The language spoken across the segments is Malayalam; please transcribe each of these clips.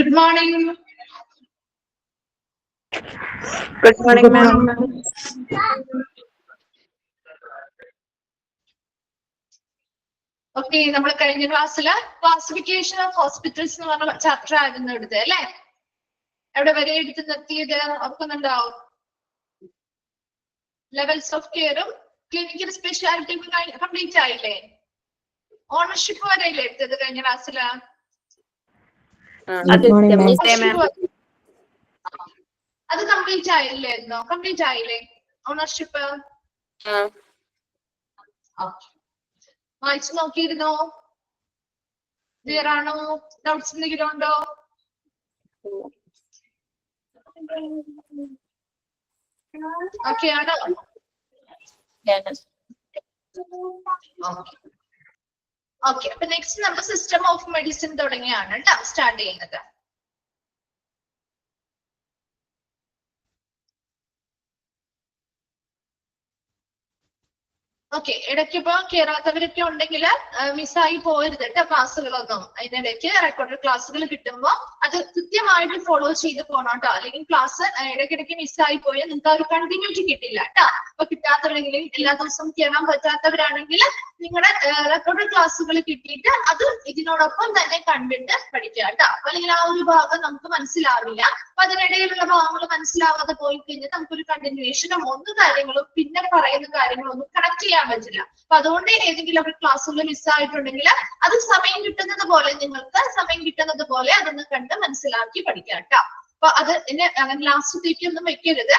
Good morning. Good morning, ma'am. Okay, നമ്മൾ കഴിഞ്ഞ ക്ലാസ്സില് ക്ലാസിഫിക്കേഷൻ ഓഫ് ഹോസ്പിറ്റൽസ് എന്ന് പറഞ്ഞ ചാപ്റ്റർ ആയിരുന്നു എടുത്തത് അല്ലേ? എവിടെ വരെ എടുത്ത് നിർത്തിയത് ഓർക്കുന്നുണ്ടാവും? ലെവൽസ് ഓഫ് കെയറും ക്ലിനിക്കൽ സ്പെഷ്യാലിറ്റി കംപ്ലീറ്റ് ആയില്ലേ? ഓണർഷിപ്പ് വരെയല്ലേ എടുത്തത് കഴിഞ്ഞ ക്ലാസ്സില്? അത് കംപ്ലീറ്റ് ആയില്ലായിരുന്നോ? കംപ്ലീറ്റ് ആയില്ലേ ഓണർഷിപ്പ്? വായിച്ചു നോക്കിയിരുന്നോ? ക്ലിയർ ആണോ? ഡൗട്ട്സ് എന്തെങ്കിലും ഉണ്ടോ? ഓക്കെ ആണോ? ഓക്കെ, അപ്പൊ നെക്സ്റ്റ് നമ്മൾ സിസ്റ്റം ഓഫ് മെഡിസിൻ തുടങ്ങിയാണ് കേട്ടോ സ്റ്റാർട്ട് ചെയ്യുന്നത്. ഓക്കെ, ഇടയ്ക്ക് ഇപ്പൊ കേറാത്തവരൊക്കെ ഉണ്ടെങ്കിൽ മിസ്സായി പോരുത് കേട്ടോ ക്ലാസ്സുകളൊന്നും. അതിനിടയ്ക്ക് റെക്കോർഡഡ് ക്ലാസ്സുകൾ കിട്ടുമ്പോ അത് കൃത്യമായിട്ട് ഫോളോ ചെയ്ത് പോകണം കേട്ടോ. അല്ലെങ്കിൽ ക്ലാസ് ഇടയ്ക്കിടയ്ക്ക് മിസ്സായി പോയാൽ നിങ്ങൾക്ക് ആ ഒരു കണ്ടിന്യൂറ്റി കിട്ടില്ല കേട്ടോ. അപ്പൊ കിട്ടാത്തവരെങ്കിലും എല്ലാ ദിവസവും കയറാൻ പറ്റാത്തവരാണെങ്കിൽ നിങ്ങളുടെ റെക്കോർഡഡ് ക്ലാസ്സുകൾ കിട്ടിയിട്ട് അത് ഇതിനോടൊപ്പം തന്നെ കണ്ടിട്ട് പഠിക്കുക കേട്ടോ. അല്ലെങ്കിൽ ആ ഒരു ഭാഗം നമുക്ക് മനസ്സിലാവില്ല. അപ്പൊ അതിനിടയിലുള്ള ഭാഗങ്ങൾ മനസ്സിലാവാതെ പോയി കഴിഞ്ഞാൽ നമുക്കൊരു കണ്ടിന്യൂഷനും ഒന്നും കാര്യങ്ങളും പിന്നെ പറയുന്ന കാര്യങ്ങളും ഒന്നും കണക്ട് ചെയ്യാൻ പറ്റില്ല. അപ്പൊ അതുകൊണ്ട് ഏതെങ്കിലും ഒക്കെ ക്ലാസ്സുകൾ മിസ്സായിട്ടുണ്ടെങ്കിൽ അത് സമയം കിട്ടുന്നത് പോലെ അതൊന്ന് കണ്ട് മനസ്സിലാക്കി പഠിക്കാം കേട്ടോ. അപ്പൊ അത് അങ്ങനെ ലാസ്റ്റത്തേക്ക് ഒന്നും വെക്കരുത്.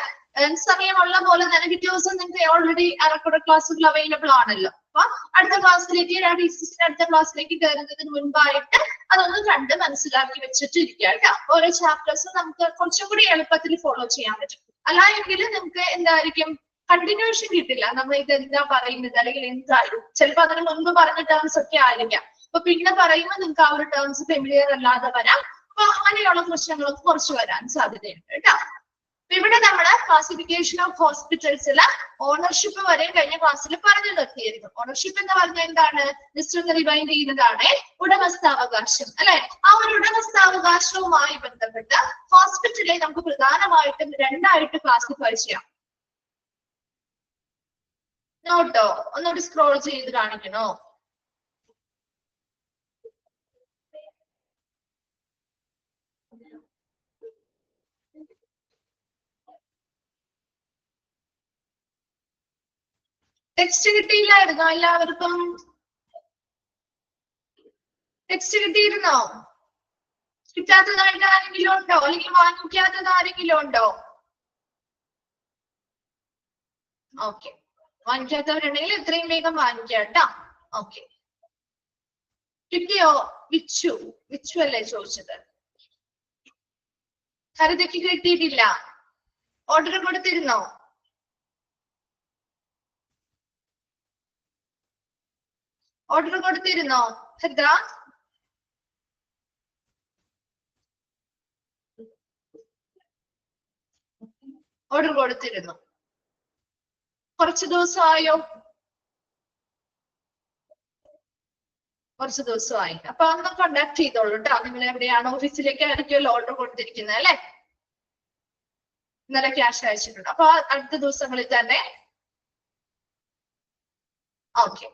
സമയമുള്ള പോലെ തന്നെ പിറ്റേ ദിവസം നിങ്ങൾക്ക് ഓൾറെഡി റെക്കോർഡ് ക്ലാസ്സുകൾ അവൈലബിൾ ആണല്ലോ. അപ്പൊ അടുത്ത ക്ലാസ്സിലേക്ക് അടുത്ത ക്ലാസ്സിലേക്ക് കയറുന്നതിന് മുൻപായിട്ട് അതൊന്ന് കണ്ട് മനസ്സിലാക്കി വെച്ചിട്ടിരിക്കുക കേട്ടോ. ഓരോ ചാപ്റ്റേഴ്സും നമുക്ക് കുറച്ചും കൂടി എളുപ്പത്തിൽ ഫോളോ ചെയ്യാൻ പറ്റും. അല്ല എങ്കിൽ നിങ്ങൾക്ക് എന്തായിരിക്കും കണ്ടിന്യൂഷൻ കിട്ടില്ല. നമ്മൾ ഇത് എന്താ പറയുന്നത് അല്ലെങ്കിൽ എന്തായാലും ചിലപ്പോൾ അതിന് മുൻപ് പറഞ്ഞ ടേംസ് ഒക്കെ ആയിരിക്കാം. അപ്പൊ പിന്നെ പറയുമ്പോൾ നിങ്ങൾക്ക് ആ ഒരു ടേംസ് ഫെമിലിയർ അല്ലാതെ വരാം. അപ്പൊ അങ്ങനെയുള്ള പ്രശ്നങ്ങളൊക്കെ കുറച്ച് വരാൻ സാധ്യതയുണ്ട് കേട്ടോ. ഇവിടെ നമ്മുടെ ക്ലാസിഫിക്കേഷൻ ഓഫ് ഹോസ്പിറ്റൽസില് ഓണർഷിപ്പ് വരെ കഴിഞ്ഞ ക്ലാസ്സിൽ പറഞ്ഞു നിർത്തിയിരുന്നു. ഓണർഷിപ്പ് എന്ന് പറഞ്ഞാൽ എന്താണ്? ജസ്റ്റ് ഒന്ന് റിവൈൻഡ് ചെയ്യുന്നതാണ്. ഉടമസ്ഥാവകാശം അല്ലെ? ആ ഒരു ഉടമസ്ഥാവകാശവുമായി ബന്ധപ്പെട്ട് ഹോസ്പിറ്റലിൽ നമുക്ക് പ്രധാനമായിട്ടും രണ്ടായിട്ട് ക്ലാസിഫൈ ചെയ്യാം. നോട്ടോ ഒന്നുകൂടി സ്ക്രോൾ ചെയ്ത് കാണിക്കണോ? ടെക്സ്റ്റ് കിട്ടിയില്ലായിരുന്നോ എല്ലാവർക്കും? ടെക്സ്റ്റ് കിട്ടിയിരുന്നോ? കിട്ടാത്തതായിട്ട് ആരെങ്കിലും ഉണ്ടോ? അല്ലെങ്കിൽ വാങ്ങിക്കാത്തത് ആരെങ്കിലും ഉണ്ടോ? ഓക്കെ, വാങ്ങിക്കാത്തവരുണ്ടെങ്കിൽ എത്രയും വേഗം വാങ്ങിക്കാം കേട്ടോ. ഓക്കെ, കിട്ടിയോ? വിച്ചു അല്ലേ ചോദിച്ചത്? ഹരിതയ്ക്ക് കിട്ടിയിട്ടില്ല. ഓർഡർ കൊടുത്തിരുന്നോ? ഓർഡർ കൊടുത്തിരുന്നോ ഹരിത? ഓർഡർ കൊടുത്തിരുന്നു. കുറച്ച് ദിവസമായോ? കുറച്ച് ദിവസമായി. അപ്പൊ അന്ന് കോണ്ടാക്ട് ചെയ്തോളൂ കേട്ടോ. നിങ്ങൾ എവിടെയാണ്? ഓഫീസിലേക്ക് ആയിരിക്കുമല്ലോ ഓർഡർ കൊടുത്തിരിക്കുന്നത് അല്ലെ? ഇന്നലെ ക്യാഷ് അയച്ചിട്ടുണ്ട്. അപ്പൊ അടുത്ത ദിവസങ്ങളിൽ തന്നെ ഓക്കെ,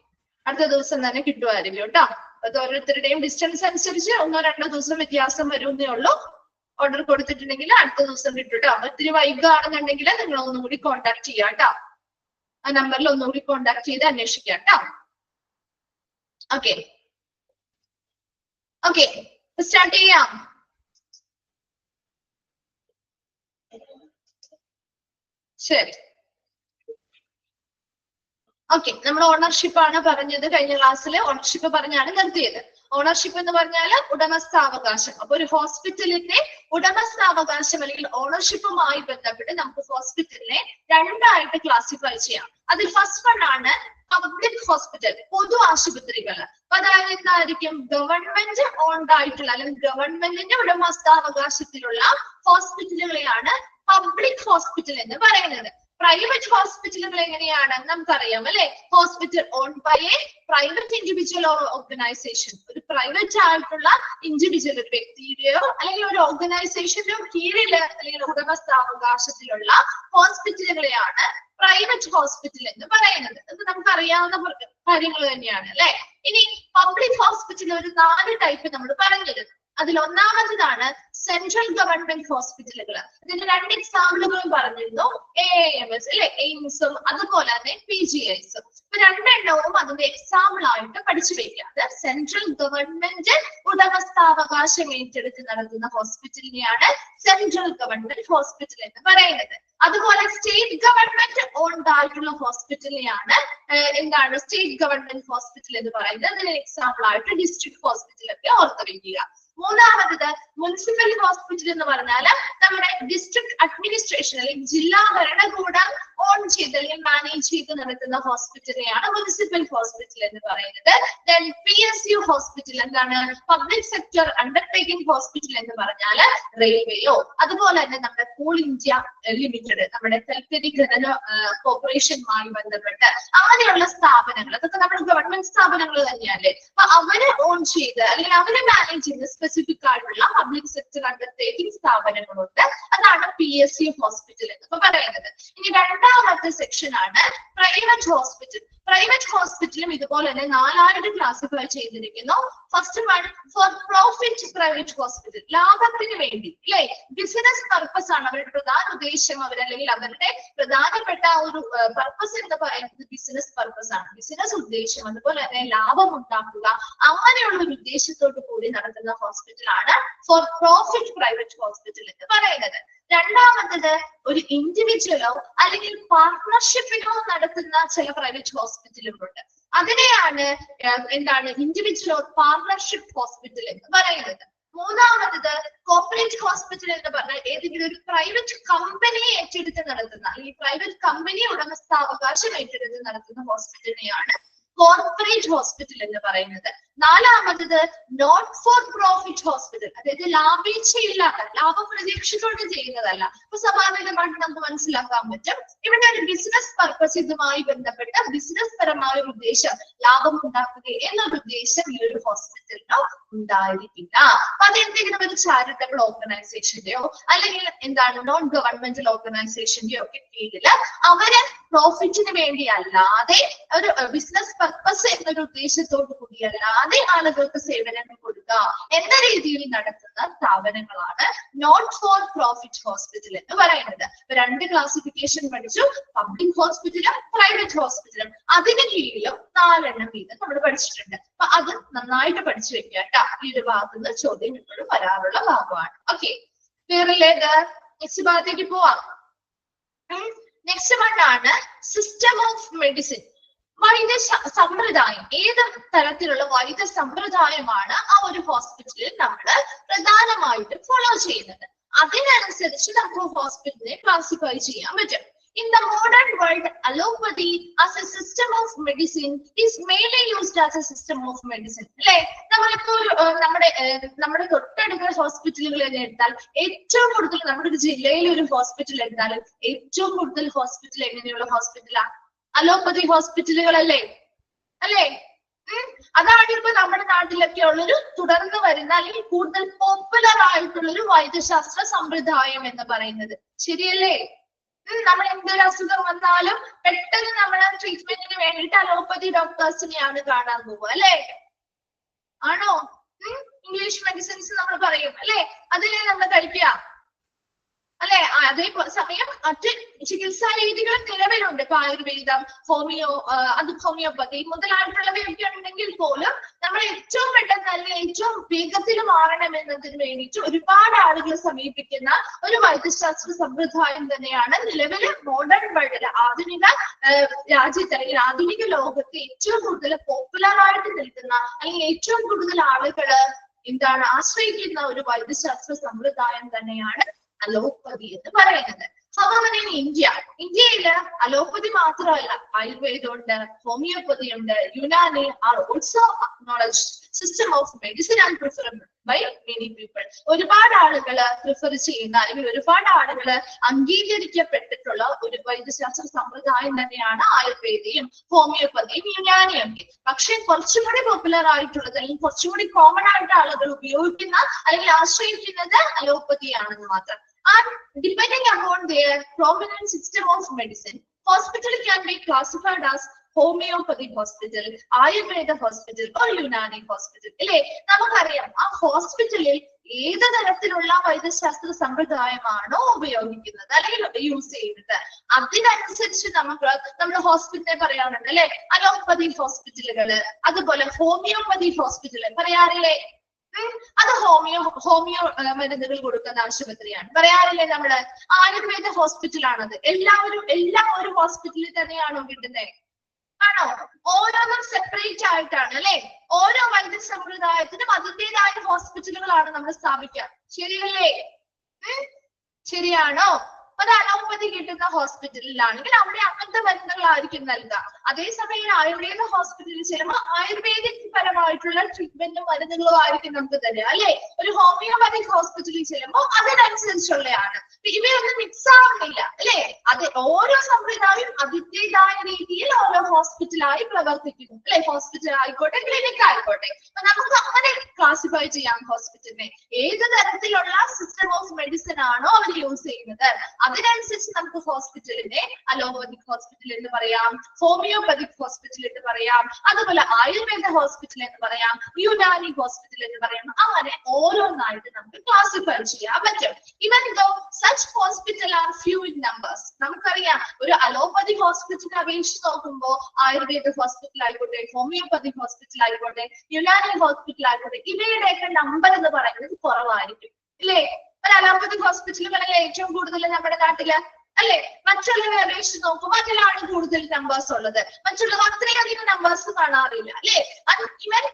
അടുത്ത ദിവസം തന്നെ കിട്ടുമായിരിക്കും കേട്ടോ. അത് ഓരോരുത്തരുടെയും ഡിസ്റ്റൻസ് അനുസരിച്ച് 1-2 ദിവസം വ്യത്യാസം വരുന്നേ ഉള്ളൂ. ഓർഡർ കൊടുത്തിട്ടുണ്ടെങ്കിൽ അടുത്ത ദിവസം കിട്ടും കേട്ടോ. ഒത്തിരി വൈകുകയാണെന്നുണ്ടെങ്കിൽ നിങ്ങൾ ഒന്നുകൂടി കോണ്ടാക്ട് ചെയ്യാം കേട്ടോ. ആ നമ്പറിൽ ഒന്നുകൂടി കോണ്ടാക്ട് ചെയ്ത് അന്വേഷിക്കാം കേട്ടോ. ഓക്കെ ഓക്കെ, സ്റ്റാർട്ട് ചെയ്യാം. ശരി, ഓക്കെ. നമ്മൾ ഓണർഷിപ്പ് ആണ് പറഞ്ഞത്. കഴിഞ്ഞ ക്ലാസ്സിൽ ഓണർഷിപ്പ് പറഞ്ഞാണ് നിർത്തിയത്. ഓണർഷിപ്പ് എന്ന് പറഞ്ഞാൽ ഉടമസ്ഥാവകാശം. അപ്പൊ ഒരു ഹോസ്പിറ്റലിന്റെ ഉടമസ്ഥാവകാശം അല്ലെങ്കിൽ ഓണർഷിപ്പുമായി ബന്ധപ്പെട്ട് നമുക്ക് ഹോസ്പിറ്റലിനെ രണ്ടായിട്ട് ക്ലാസിഫൈ ചെയ്യാം. അതിൽ ഫസ്റ്റ് വൺ ആണ് പബ്ലിക് ഹോസ്പിറ്റൽ, പൊതു ആശുപത്രികൾ. അതായത് എന്തായിരിക്കും? ഗവൺമെന്റ് ഓൺഡ് ആയിട്ടുള്ള അല്ലെങ്കിൽ ഗവൺമെന്റിന്റെ ഉടമസ്ഥാവകാശത്തിലുള്ള ഹോസ്പിറ്റലുകളെയാണ് പബ്ലിക് ഹോസ്പിറ്റൽ എന്ന് പറയുന്നത്. പ്രൈവറ്റ് ഹോസ്പിറ്റലുകൾ എങ്ങനെയാണ് നമുക്കറിയാം അല്ലെ? Hospital owned by a private individual or organisation. ഒരു പ്രൈവറ്റ് ആയിട്ടുള്ള ഇൻഡിവിജ്വൽ, ഒരു വ്യക്തിയുടെയോ അല്ലെങ്കിൽ ഒരു ഓർഗനൈസേഷന്റെയോ കീഴിൽ അല്ലെങ്കിൽ ഉടമസ്ഥാവകാശത്തിലുള്ള ഹോസ്പിറ്റലുകളെയാണ് പ്രൈവറ്റ് ഹോസ്പിറ്റൽ എന്ന് പറയുന്നത്. ഇത് നമുക്ക് അറിയാവുന്ന കാര്യങ്ങൾ തന്നെയാണ് അല്ലെ? ഇനി പബ്ലിക് ഹോസ്പിറ്റൽ ഒരു 4 ടൈപ്പ് നമ്മൾ പറഞ്ഞിരുന്നു. അതിൽ ഒന്നാമത്തേതാണ് സെൻട്രൽ ഗവൺമെന്റ് ഹോസ്പിറ്റലുകൾ. ഇതിന്റെ 2 എക്സാമ്പിളുകളും പറഞ്ഞിരുന്നു. AIMS അല്ലെ, എയിംസും അതുപോലെ തന്നെ PGIസും. ഇപ്പൊ 2 എണ്ണവും അതിന്റെ എക്സാമ്പിൾ ആയിട്ട് പഠിച്ചു വെക്കുക. അത് സെൻട്രൽ ഗവൺമെന്റ് ഉടമസ്ഥാവകാശം ഏറ്റെടുത്ത് നടത്തുന്ന ഹോസ്പിറ്റലിനെയാണ് സെൻട്രൽ ഗവൺമെന്റ് ഹോസ്പിറ്റൽ എന്ന് പറയുന്നത്. അതുപോലെ സ്റ്റേറ്റ് ഗവൺമെന്റ് ഓൺഡ് ആയിട്ടുള്ള ഹോസ്പിറ്റലിനെയാണ് എന്താണ് സ്റ്റേറ്റ് ഗവൺമെന്റ് ഹോസ്പിറ്റൽ എന്ന് പറയുന്നത്. അതിന് എക്സാമ്പിൾ ആയിട്ട് ഡിസ്ട്രിക്ട് ഹോസ്പിറ്റലൊക്കെ ഓർത്ത് വയ്ക്കുക. മൂന്നാമത് മുനിസിപ്പൽ ഹോസ്പിറ്റൽ എന്ന് പറഞ്ഞാൽ നമ്മുടെ ഡിസ്ട്രിക്ട് അഡ്മിനിസ്ട്രേഷൻ അല്ലെങ്കിൽ ജില്ലാ ഭരണകൂടം ഓൺ ചെയ്ത് അല്ലെങ്കിൽ മാനേജ് ചെയ്ത് നടത്തുന്ന ഹോസ്പിറ്റലിനെയാണ് മുനിസിപ്പൽ ഹോസ്പിറ്റൽ എന്ന് പറയുന്നത്. ദെൻ PSU ഹോസ്പിറ്റൽ എന്താണ് പബ്ലിക് സെക്ടർ അണ്ടർടേക്കിംഗ് ഹോസ്പിറ്റൽ എന്ന് പറഞ്ഞാൽ റെയിൽവേയോ അതുപോലെ തന്നെ നമ്മുടെ കോൾ ഇന്ത്യ ലിമിറ്റഡ്, നമ്മുടെ കൽക്കരി ഖനന കോർപ്പറേഷനുമായി ബന്ധപ്പെട്ട് അങ്ങനെയുള്ള സ്ഥാപനങ്ങൾ, അതൊക്കെ നമ്മുടെ ഗവൺമെന്റ് സ്ഥാപനങ്ങൾ തന്നെയല്ലേ. അപ്പൊ അവരെ ഓൺ ചെയ്ത് അല്ലെങ്കിൽ അവരെ മാനേജ് ചെയ്ത് സ്പെസിഫിക് ആയിട്ടുള്ള പബ്ലിക് സെക്ടർ അണ്ടർടേക്കിംഗ് സ്ഥാപനങ്ങളുണ്ട്. അതാണ് PSU ഹോസ്പിറ്റൽ എന്ന് പറയുന്നത്. ഇനി രണ്ടാമത്തെ സെക്ഷൻ ആണ് പ്രൈവറ്റ് ഹോസ്പിറ്റൽ. പ്രൈവറ്റ് ഹോസ്പിറ്റലും ഇതുപോലെ തന്നെ 4 ആയിട്ട് ക്ലാസിഫൈ ചെയ്തിരിക്കുന്നു. First one for profit private hospital, ലാഭത്തിന് വേണ്ടി അല്ലെ, ബിസിനസ് പർപ്പസ് ആണ് അവരുടെ പ്രധാന ഉദ്ദേശം. അവരല്ലെങ്കിൽ അവരുടെ പ്രധാനപ്പെട്ട ഒരു പർപ്പസ് എന്ന് പറയുന്നത് ബിസിനസ് പർപ്പസ് ആണ്, ബിസിനസ് ഉദ്ദേശം. അതുപോലെ തന്നെ ലാഭം ഉണ്ടാക്കുക, അങ്ങനെയുള്ള ഒരു ഉദ്ദേശത്തോടു കൂടി നടത്തുന്ന ഹോസ്പിറ്റലാണ് ഫോർ പ്രോഫിറ്റ് പ്രൈവറ്റ് ഹോസ്പിറ്റൽ എന്ന് പറയുന്നത്. രണ്ടാമത്തത് ഒരു ഇൻഡിവിജ്വലോ അല്ലെങ്കിൽ പാർട്ട്ണർഷിപ്പിലോ നടത്തുന്ന ചില പ്രൈവറ്റ് ഹോസ്പിറ്റലുകളുണ്ട്. അതിനെയാണ് എന്താണ് ഇൻഡിവിജ്വൽ ഓർ പാർട്ട്ണർഷിപ്പ് ഹോസ്പിറ്റൽ എന്ന് പറയുന്നത്. മൂന്നാമത്തത് കോർപ്പറേറ്റ് ഹോസ്പിറ്റൽ എന്ന് പറഞ്ഞാൽ ഏതെങ്കിലും ഒരു പ്രൈവറ്റ് കമ്പനി ഏറ്റെടുത്ത് നടത്തുന്ന അല്ലെങ്കിൽ പ്രൈവറ്റ് കമ്പനി ഉടമസ്ഥാവകാശം ഏറ്റെടുത്ത് നടത്തുന്ന ഹോസ്പിറ്റലിനെയാണ് കോർപ്പറേറ്റ് ഹോസ്പിറ്റൽ എന്ന് പറയുന്നത്. നാലാമത്തത് നോട്ട് ഫോർ പ്രോഫിറ്റ് ഹോസ്പിറ്റൽ, അതായത് ലാഭേച്ഛയില്ലാത്ത, ലാഭം പ്രതീക്ഷിച്ചുകൊണ്ട് ചെയ്യുന്നതല്ല. അപ്പൊ സ്വാഭാവികമായിട്ട് നമുക്ക് മനസ്സിലാക്കാൻ പറ്റും ഇവിടെ ഒരു ബിസിനസ് പർപ്പസ് ഇതുമായി ബന്ധപ്പെട്ട ബിസിനസ് പരമായ ഒരു ഉദ്ദേശം, ലാഭം ഉണ്ടാക്കുക എന്നൊരു ഉദ്ദേശം ഈ ഒരു ഹോസ്പിറ്റലിനോ ഉണ്ടായിരിക്കില്ല. അപ്പൊ അതെന്തെങ്കിലും ഒരു ചാരിറ്റബിൾ ഓർഗനൈസേഷന്റെയോ അല്ലെങ്കിൽ എന്താണ് നോൺ ഗവൺമെന്റൽ ഓർഗനൈസേഷന്റെയോ ഒക്കെ കീഴില് അവര് പ്രോഫിറ്റിന് വേണ്ടി അല്ലാതെ ഒരു ബിസിനസ് പർപ്പസ് എന്നൊരു ഉദ്ദേശത്തോടു കൂടിയല്ലാതെ ആളുകൾക്ക് സേവനങ്ങൾ കൊടുക്കുക എന്ന രീതിയിൽ നടത്തുന്ന സ്ഥാപനങ്ങളാണ് നോട്ട് ഫോർ പ്രോഫിറ്റ് ഹോസ്പിറ്റൽ എന്ന് പറയുന്നത്. 2 ക്ലാസിഫിക്കേഷൻ പഠിച്ചു, പബ്ലിക് ഹോസ്പിറ്റലും പ്രൈവറ്റ് ഹോസ്പിറ്റലും. അതിന് കീഴിലും 4 എണ്ണം വീതം നമ്മൾ പഠിച്ചിട്ടുണ്ട്. അപ്പൊ അത് നന്നായിട്ട് പഠിച്ചു വെക്കുക കേട്ടോ. ഈ ഒരു ഭാഗത്ത് നിന്ന് ചോദ്യം ഇപ്പോഴും വരാറുള്ള ഭാഗമാണ്. ഓക്കെ, ക്ലിയറില്ലേത്? നെക്സ്റ്റ് ഭാഗത്തേക്ക് പോവാം. നെക്സ്റ്റ് വൺ ആണ് സിസ്റ്റം ഓഫ് മെഡിസിൻ. വൈദ്യ സമ്പ്രദായം, ഏത് തരത്തിലുള്ള വൈദ്യ സമ്പ്രദായമാണ് ആ ഒരു ഹോസ്പിറ്റലിൽ നമ്മൾ പ്രധാനമായിട്ടും ഫോളോ ചെയ്യുന്നത്. അതിനനുസരിച്ച് നമുക്ക് ഹോസ്പിറ്റലിനെ ക്ലാസിഫൈ ചെയ്യാൻ പറ്റും. In the modern world, allopathy as a system of medicine is mainly used as a system of medicine. അല്ലെ, നമ്മളിപ്പോ നമ്മുടെ തൊട്ടടുത്ത ഹോസ്പിറ്റലുകൾ തന്നെ എടുത്താൽ ഏറ്റവും കൂടുതൽ നമ്മുടെ ഒരു ജില്ലയിൽ ഒരു ഹോസ്പിറ്റൽ എടുത്താൽ ഏറ്റവും കൂടുതൽ ഹോസ്പിറ്റൽ എങ്ങനെയുള്ള ഹോസ്പിറ്റലാണ്? അലോപ്പതി ഹോസ്പിറ്റലുകളല്ലേ, അല്ലേ? അതാണ് ഇപ്പൊ നമ്മുടെ നാട്ടിലൊക്കെ ഉള്ളൊരു തുടർന്ന് വരുന്ന അല്ലെങ്കിൽ കൂടുതൽ പോപ്പുലർ ആയിട്ടുള്ള ഒരു വൈദ്യശാസ്ത്ര സമ്പ്രദായം എന്ന് പറയുന്നത്. ശരിയല്ലേ? നമ്മൾ എന്തൊരു അസുഖം വന്നാലും പെട്ടെന്ന് നമ്മളെ ട്രീറ്റ്മെന്റിന് വേണ്ടിയിട്ട് അലോപ്പതി ഡോക്ടേഴ്സിനെയാണ് കാണാൻ പോവുക, അല്ലെ? ആണോ? ഇംഗ്ലീഷ് മെഡിസിൻസ് നമ്മൾ പറയും അല്ലെ, അതിനെ നമ്മൾ കഴിക്കുക അല്ലെ? അതേ സമയം മറ്റ് ചികിത്സാ രീതികൾ നിലവിലുണ്ട്. ഇപ്പൊ ആയുർവേദം, ഹോമിയോപ്പതി മുതലായിട്ടുള്ളവയൊക്കെ ഉണ്ടെങ്കിൽ പോലും നമ്മൾ ഏറ്റവും പെട്ടെന്ന് അല്ലെങ്കിൽ ഏറ്റവും വേഗത്തിൽ മാറണം എന്നതിന് വേണ്ടിയിട്ട് ഒരുപാട് ആളുകൾ സമീപിക്കുന്ന ഒരു വൈദ്യശാസ്ത്ര സമ്പ്രദായം തന്നെയാണ് നിലവിലെ മോഡേൺ വേൾഡിൽ, ആധുനിക രാജ്യത്ത് അല്ലെങ്കിൽ ആധുനിക ലോകത്ത് ഏറ്റവും കൂടുതൽ പോപ്പുലർ ആയിട്ട് നിൽക്കുന്ന അല്ലെങ്കിൽ ഏറ്റവും കൂടുതൽ ആളുകൾ ആശ്രയിക്കുന്ന ഒരു വൈദ്യശാസ്ത്ര സമ്പ്രദായം തന്നെയാണ് അലോപ്പതി എന്ന് പറയുന്നത്. However, in India allopathy മാത്രമല്ല, ആയുർവേദം ഉണ്ട്, ഹോമിയോപ്പതി ഉണ്ട്, Unani are also acknowledged system of medicine and preferred by many people. ഒരുപാട് ആളുകൾ പ്രിഫർ ചെയ്യുന്ന അല്ലെങ്കിൽ ഒരുപാട് ആളുകൾ അംഗീകരിക്കപ്പെട്ടിട്ടുള്ള ഒരു വൈദ്യശാസ്ത്ര സമ്പ്രദായം തന്നെയാണ് ആയുർവേദയും ഹോമിയോപ്പതിയും യുനാനിയും ഒക്കെ. പക്ഷെ കുറച്ചുകൂടി പോപ്പുലർ ആയിട്ടുള്ളത് അല്ലെങ്കിൽ കുറച്ചുകൂടി കോമൺ ആയിട്ട് ആളുകൾ ഉപയോഗിക്കുന്ന അല്ലെങ്കിൽ ആശ്രയിക്കുന്നത് അലോപ്പതിയാണെന്ന് മാത്രം. And depending upon their prominent system of medicine, hospital can be classified as homeopathic hospital, Ayurveda hospital or Unani hospital. അല്ലേ? നമുക്കറിയാം ആ ഹോസ്പിറ്റലിൽ ഏത് തരത്തിലുള്ള വൈദ്യശാസ്ത്ര സമ്പ്രദായമാണോ ഉപയോഗിക്കുന്നത് അല്ലെങ്കിൽ യൂസ് ചെയ്യുന്നത് അതിനനുസരിച്ച് നമുക്ക് നമ്മുടെ ഹോസ്പിറ്റലിനെ പറയാറുണ്ട് അല്ലെ. അലോപ്പതി ഹോസ്പിറ്റലുകള്, അതുപോലെ ഹോമിയോപ്പതി ഹോസ്പിറ്റൽ പറയാറില്ലേ? അത് ഹോമിയോ മരുന്നുകൾ കൊടുക്കുന്ന ആശുപത്രിയാണ് പറയാറില്ലേ നമ്മള്. ആയുർവേദ ഹോസ്പിറ്റലാണത്. എല്ലാം ഒരു ഹോസ്പിറ്റലിൽ തന്നെയാണോ കിട്ടുന്നത്? ആണോ? ഓരോന്നും സെപ്പറേറ്റ് ആയിട്ടാണ് അല്ലെ. ഓരോ വൈദ്യ സമ്പ്രദായത്തിനും അതിൻ്റെതായ ഹോസ്പിറ്റലുകളാണ് നമ്മൾ സ്ഥാപിക്കുക. ശരിയല്ലേ? ശരിയാണോ? ഒരു അലോപ്പതി കിട്ടുന്ന ഹോസ്പിറ്റലിലാണെങ്കിൽ അവിടെ അങ്ങനത്തെ മരുന്നുകളായിരിക്കും നൽകുക. അതേസമയം ആയുർവേദ ഹോസ്പിറ്റലിൽ ചെല്ലുമ്പോൾ ആയുർവേദിക് പരമായിട്ടുള്ള ട്രീറ്റ്മെന്റും മരുന്നുകളും ആയിരിക്കും നമുക്ക് തരിക അല്ലെ. ഒരു ഹോമിയോപ്പതിക് ഹോസ്പിറ്റലിൽ ചെല്ലുമ്പോൾ അതിനനുസരിച്ചുള്ളതാണ്. ഇവയൊന്നും മിക്സ് ആവുന്നില്ല അല്ലെ. അത് ഓരോ സമ്പ്രദായം അതിൻ്റെതായ രീതിയിൽ ഓരോ ഹോസ്പിറ്റലായി പ്രവർത്തിക്കുന്നു അല്ലെ. ഹോസ്പിറ്റൽ ആയിക്കോട്ടെ, ക്ലിനിക് ആയിക്കോട്ടെ. അപ്പൊ നമുക്ക് അങ്ങനെ ക്ലാസിഫൈ ചെയ്യാം ഹോസ്പിറ്റലിനെ. ഏത് തരത്തിലുള്ള സിസ്റ്റം ഓഫ് മെഡിസിൻ ആണോ അവർ യൂസ് ചെയ്യുന്നത് അതിനനുസരിച്ച് നമുക്ക് ഹോസ്പിറ്റലിനെ അലോപ്പതിക് ഹോസ്പിറ്റൽ എന്ന് പറയാം, ഹോമിയോപ്പതിക് ഹോസ്പിറ്റൽ എന്ന് പറയാം, അതുപോലെ ആയുർവേദ ഹോസ്പിറ്റൽ എന്ന് പറയാം, യുനാനി ഹോസ്പിറ്റൽ എന്ന് പറയാം. അങ്ങനെ ഓരോന്നായിട്ട് നമുക്ക് ക്ലാസിഫൈ ചെയ്യാൻ പറ്റും. Even though such hospital are few in numbers. നമുക്കറിയാം ഒരു അലോപ്പതി ഹോസ്പിറ്റലിനെ അപേക്ഷിച്ച് നോക്കുമ്പോൾ ആയുർവേദ ഹോസ്പിറ്റൽ ആയിക്കോട്ടെ, ഹോമിയോപ്പതി ഹോസ്പിറ്റൽ ആയിക്കോട്ടെ, യുനാനി ഹോസ്പിറ്റൽ ആയിക്കോട്ടെ, ഇവയുടെയൊക്കെ നമ്പർ എന്ന് പറയുന്നത് കുറവായിരിക്കും അല്ലേ. ഒരു അലോപ്പതി ഹോസ്പിറ്റലുകളല്ലേ ഏറ്റവും കൂടുതൽ നമ്മുടെ നാട്ടില് അല്ലെ. മറ്റുള്ളവരെ അപേക്ഷിച്ച് നോക്കുമ്പോൾ അതിലാണ് കൂടുതൽ നമ്പേഴ്സ് ഉള്ളത്. മറ്റുള്ളത് അത്രയധികം നമ്പേഴ്സ് കാണാറില്ല അല്ലെ. Even